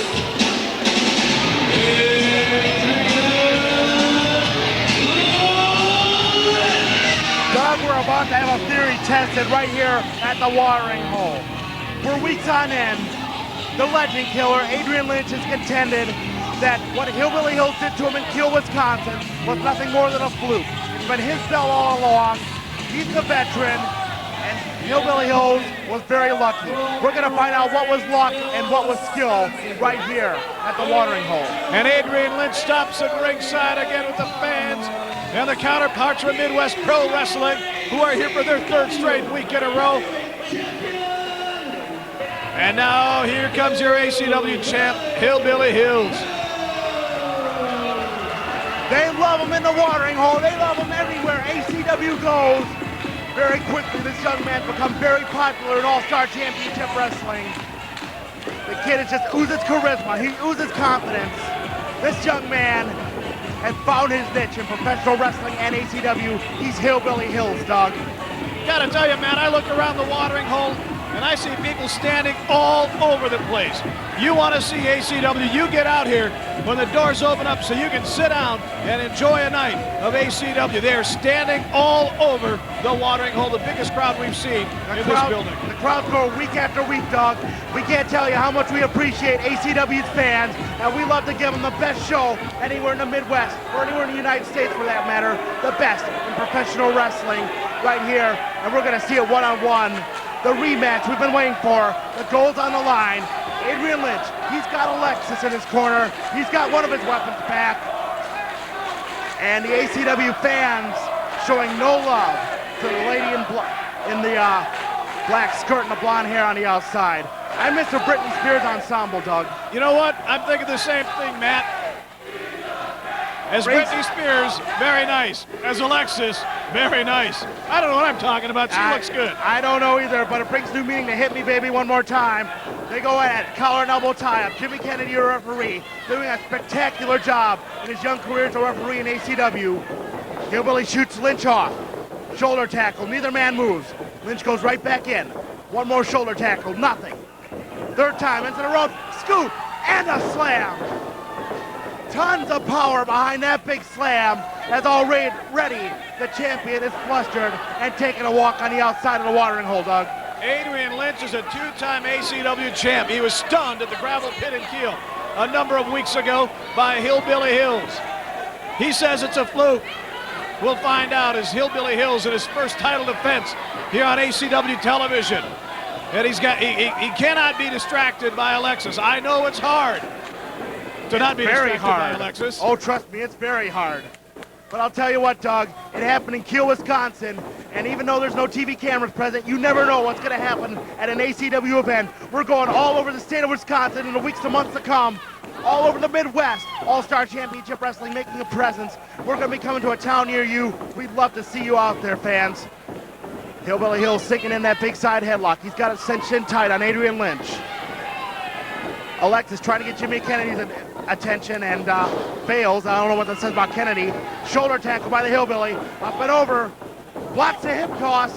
Doug, we're about to have a theory tested right here at the watering hole. For weeks on end, the legend killer, Adrian Lynch, has contended that what Hillbilly Hills did to him in Kiel, Wisconsin was nothing more than a fluke. It's been his bell all along. He's the veteran, and Hillbilly Hills was very lucky. We're going to find out what was luck and what was skill right here at the watering hole. And Adrian Lynch stops at ringside again with the fans and the counterparts from Midwest Pro Wrestling, who are here for their third straight week in a row. And now here comes your ACW champ, Hillbilly Hills. They love him in the watering hole. They love him everywhere ACW goes. Very quickly, this young man becomes very popular in All-Star Championship Wrestling. The kid is just oozes charisma. He oozes confidence. This young man has found his niche in professional wrestling and ACW. He's Hillbilly Hills, Doug. Gotta tell you, man, I look around the watering hole and I see people standing all over the place. You want to see ACW, you get out here when the doors open up so you can sit down and enjoy a night of ACW. They're standing all over the watering hole, the biggest crowd we've seen in this building. The crowds go week after week, Doug. We can't tell you how much we appreciate ACW's fans, and we love to give them the best show anywhere in the Midwest, or anywhere in the United States for that matter, the best in professional wrestling right here, and we're going to see it one-on-one. The rematch we've been waiting for. The gold's on the line. Adrian Lynch, he's got Alexis in his corner. He's got one of his weapons back. And the ACW fans showing no love to the lady in the black skirt and the blonde hair on the outside. I miss the Britney Spears ensemble, Doug. You know what? I'm thinking the same thing, Matt. As Britney Spears, very nice. As Alexis, very nice. I don't know what I'm talking about. She looks good. I don't know either, but it brings new meaning to Hit Me Baby one more time. They go at it, collar and elbow tie-up. Jimmy Kennedy, your referee, doing a spectacular job in his young career as a referee in ACW. Hillbilly shoots Lynch off. Shoulder tackle, neither man moves. Lynch goes right back in. One more shoulder tackle, nothing. Third time, into the rope, scoop, and a slam. Tons of power behind that big slam as already the champion is flustered and taking a walk on the outside of the watering hole, Doug. Adrian Lynch is a two-time ACW champ. He was stunned at the gravel pit in Kiel a number of weeks ago by Hillbilly Hills. He says it's a fluke. We'll find out as Hillbilly Hills in his first title defense here on ACW television. And he cannot be distracted by Alexis. I know it's hard to not be distracted by Alexis. Oh, trust me, it's very hard. But I'll tell you what, Doug, it happened in Kiel, Wisconsin, and even though there's no TV cameras present, you never know what's going to happen at an ACW event. We're going all over the state of Wisconsin in the weeks to months to come, all over the Midwest, All-Star Championship Wrestling making a presence. We're going to be coming to a town near you. We'd love to see you out there, fans. Hillbilly Hills sinking in that big side headlock. He's got it cinched in tight on Adrian Lynch. Alexis trying to get Jimmy Kennedy's attention and fails. I don't know what that says about Kennedy. Shoulder tackle by the Hillbilly. Up and over. Blocks the hip toss.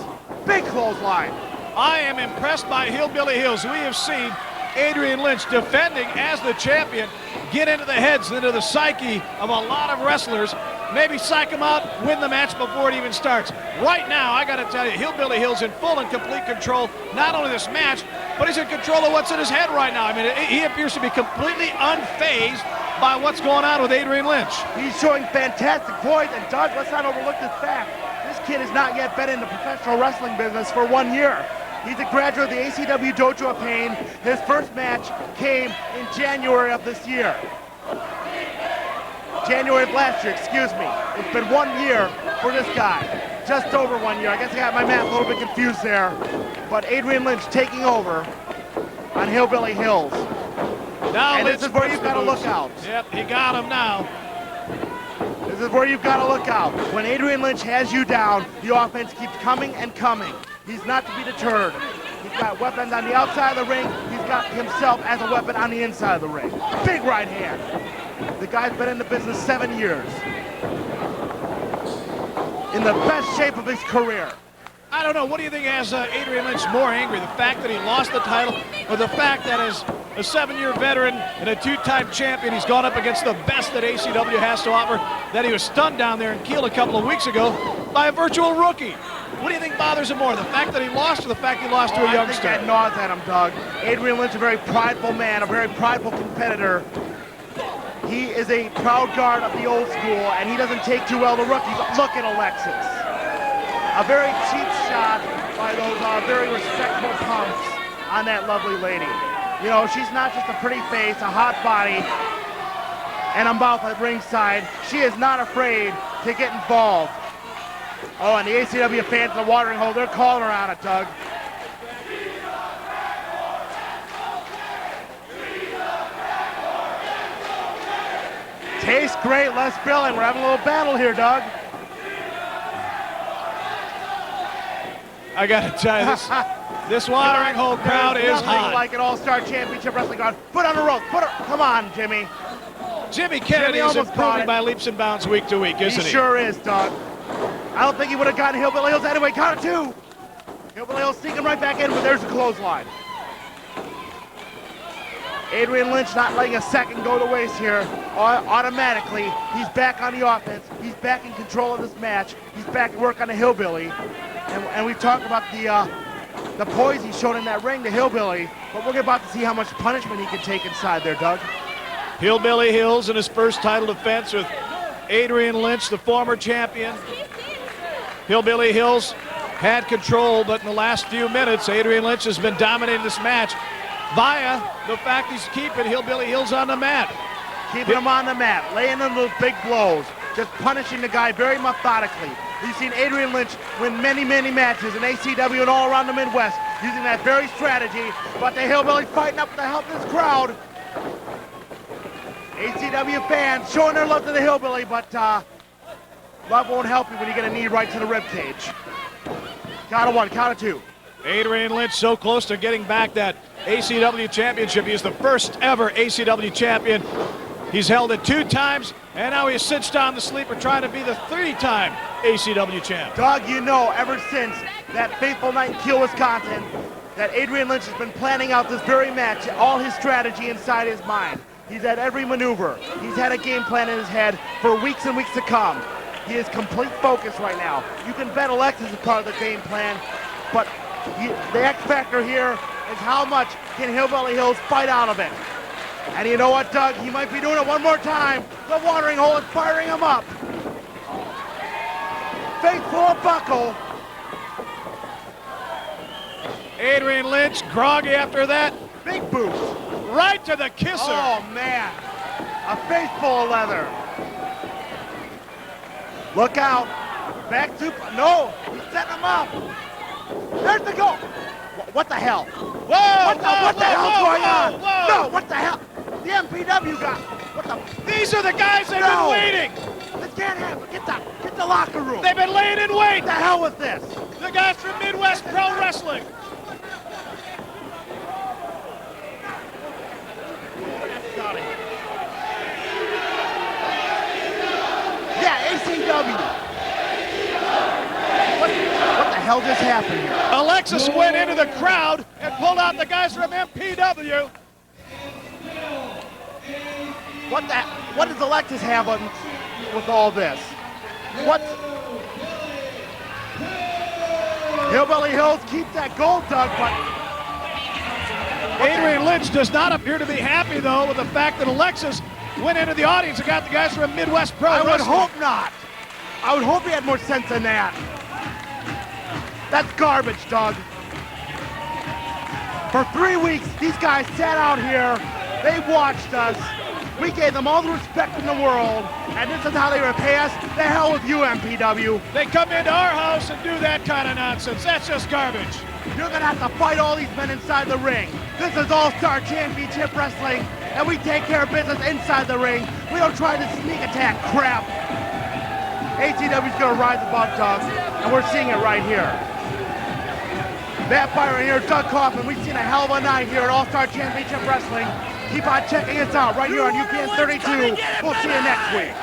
Big clothesline. I am impressed by Hillbilly Hills. We have seen Adrian Lynch defending as the champion get into the heads, into the psyche of a lot of wrestlers. Maybe psych him out, win the match before it even starts. Right now, I got to tell you, Hillbilly Hills in full and complete control, not only this match, but he's in control of what's in his head right now. I mean, he appears to be completely unfazed by what's going on with Adrian Lynch. He's showing fantastic poise, and Doug, let's not overlook this fact. This kid has not yet been in the professional wrestling business for 1 year. He's a graduate of the ACW Dojo of Pain. His first match came in January of this year. January of last year, excuse me. It's been 1 year for this guy. Just over 1 year. I guess I got my math a little bit confused there. But Adrian Lynch taking over on Hillbilly Hills. Now and this is where you've got to look out. Yep, he got him now. This is where you've got to look out. When Adrian Lynch has you down, the offense keeps coming and coming. He's not to be deterred. He's got weapons on the outside of the ring. He's got himself as a weapon on the inside of the ring. Big right hand. The guy's been in the business 7 years. In the best shape of his career. I don't know, what do you think has Adrian Lynch more angry? The fact that he lost the title, or the fact that as a 7-year veteran and a two-time champion, he's gone up against the best that ACW has to offer, that he was stunned down there in Kiel a couple of weeks ago by a virtual rookie? What do you think bothers him more, the fact that he lost or the fact he lost to a youngster? I think that gnaws at him, Doug. Adrian Lynch, a very prideful man, a very prideful competitor. He is a proud guard of the old school, and he doesn't take too well to rookies. Look at Alexis. A very cheap shot by those very respectful pumps on that lovely lady. You know, she's not just a pretty face, a hot body, and a mouth at ringside. She is not afraid to get involved. Oh, and the ACW fans in the watering hole, they're calling her on it, Doug. Tastes great, less filling. We're having a little battle here, Doug. I gotta tell you, this watering hole crowd is nothing hot. like an All-Star Championship Wrestling crowd. Put on the rope. Come on, Jimmy. Jimmy Kennedy is almost brought improving it. by leaps and bounds week to week, isn't he? He sure is, Doug. I don't think he would have gotten Hillbilly Hills anyway. Count of 2. Hillbilly Hills sneaking right back in, but there's the clothesline. Adrian Lynch not letting a second go to waste here. Automatically, he's back on the offense. He's back in control of this match. He's back to work on the Hillbilly. And we've talked about the poise he's shown in that ring, the Hillbilly. But we're about to see how much punishment he can take inside there, Doug. Hillbilly Hills in his first title defense with Adrian Lynch, the former champion. Hillbilly Hills had control, but in the last few minutes, Adrian Lynch has been dominating this match via the fact he's keeping Hillbilly Hills on the mat. Keeping him on the mat, laying in those big blows, just punishing the guy very methodically. You've seen Adrian Lynch win many, many matches in ACW and all around the Midwest using that very strategy, but the Hillbilly fighting up with the help of this crowd. ACW fans showing their love to the Hillbilly, but love won't help you when you get a knee right to the rib cage. Count of 1, count of 2. Adrian Lynch so close to getting back that ACW championship. He is the first ever ACW champion. He's held it 2 times, and now he's cinched on the sleeper trying to be the 3-time ACW champ. Doug, you know, ever since that fateful night in Kiel, Wisconsin, that Adrian Lynch has been planning out this very match, all his strategy inside his mind. He's had every maneuver. He's had a game plan in his head for weeks and weeks to come. He is complete focus right now. You can bet Alexis is part of the game plan, but the X factor here is how much can Hillbilly Hills fight out of it. And you know what, Doug? He might be doing it one more time. The watering hole is firing him up. Faithful buckle. Adrian Lynch, groggy after that. Big boots. Right to the kisser. Oh, man. A face full of leather. Look out. Back to... No. He's setting him up. There's the goal. What the hell? Whoa, what the hell's going on? Whoa. No, what the hell? The MPW got... What the... These are the guys they've been waiting. This can't happen. Get the locker room. They've been laying in wait. What the hell was this? The guys from Midwest Pro Wrestling. Yeah, ACW. What the hell just happened here? Alexis went into the crowd and pulled out the guys from MPW. What does Alexis have on with all this? What? Hillbilly Hills keep that gold, Doug, but... Adrian Lynch does not appear to be happy, though, with the fact that Alexis went into the audience and got the guys from Midwest Pro I would Wrestling. hope not. I would hope he had more sense than that. That's garbage, Doug. For 3 weeks, these guys sat out here. They watched us. We gave them all the respect in the world, and this is how they repay us? The hell with you, MPW. They come into our house and do that kind of nonsense. That's just garbage. You're gonna have to fight all these men inside the ring. This is All-Star Championship Wrestling, and we take care of business inside the ring. We don't try this sneak attack crap. ACW's gonna rise above, Doug, and we're seeing it right here. Matt Byron here, Doug Kaufmann. We've seen a hell of a night here at All-Star Championship Wrestling. Keep on checking us out right here on UPN 32. We'll see you next week.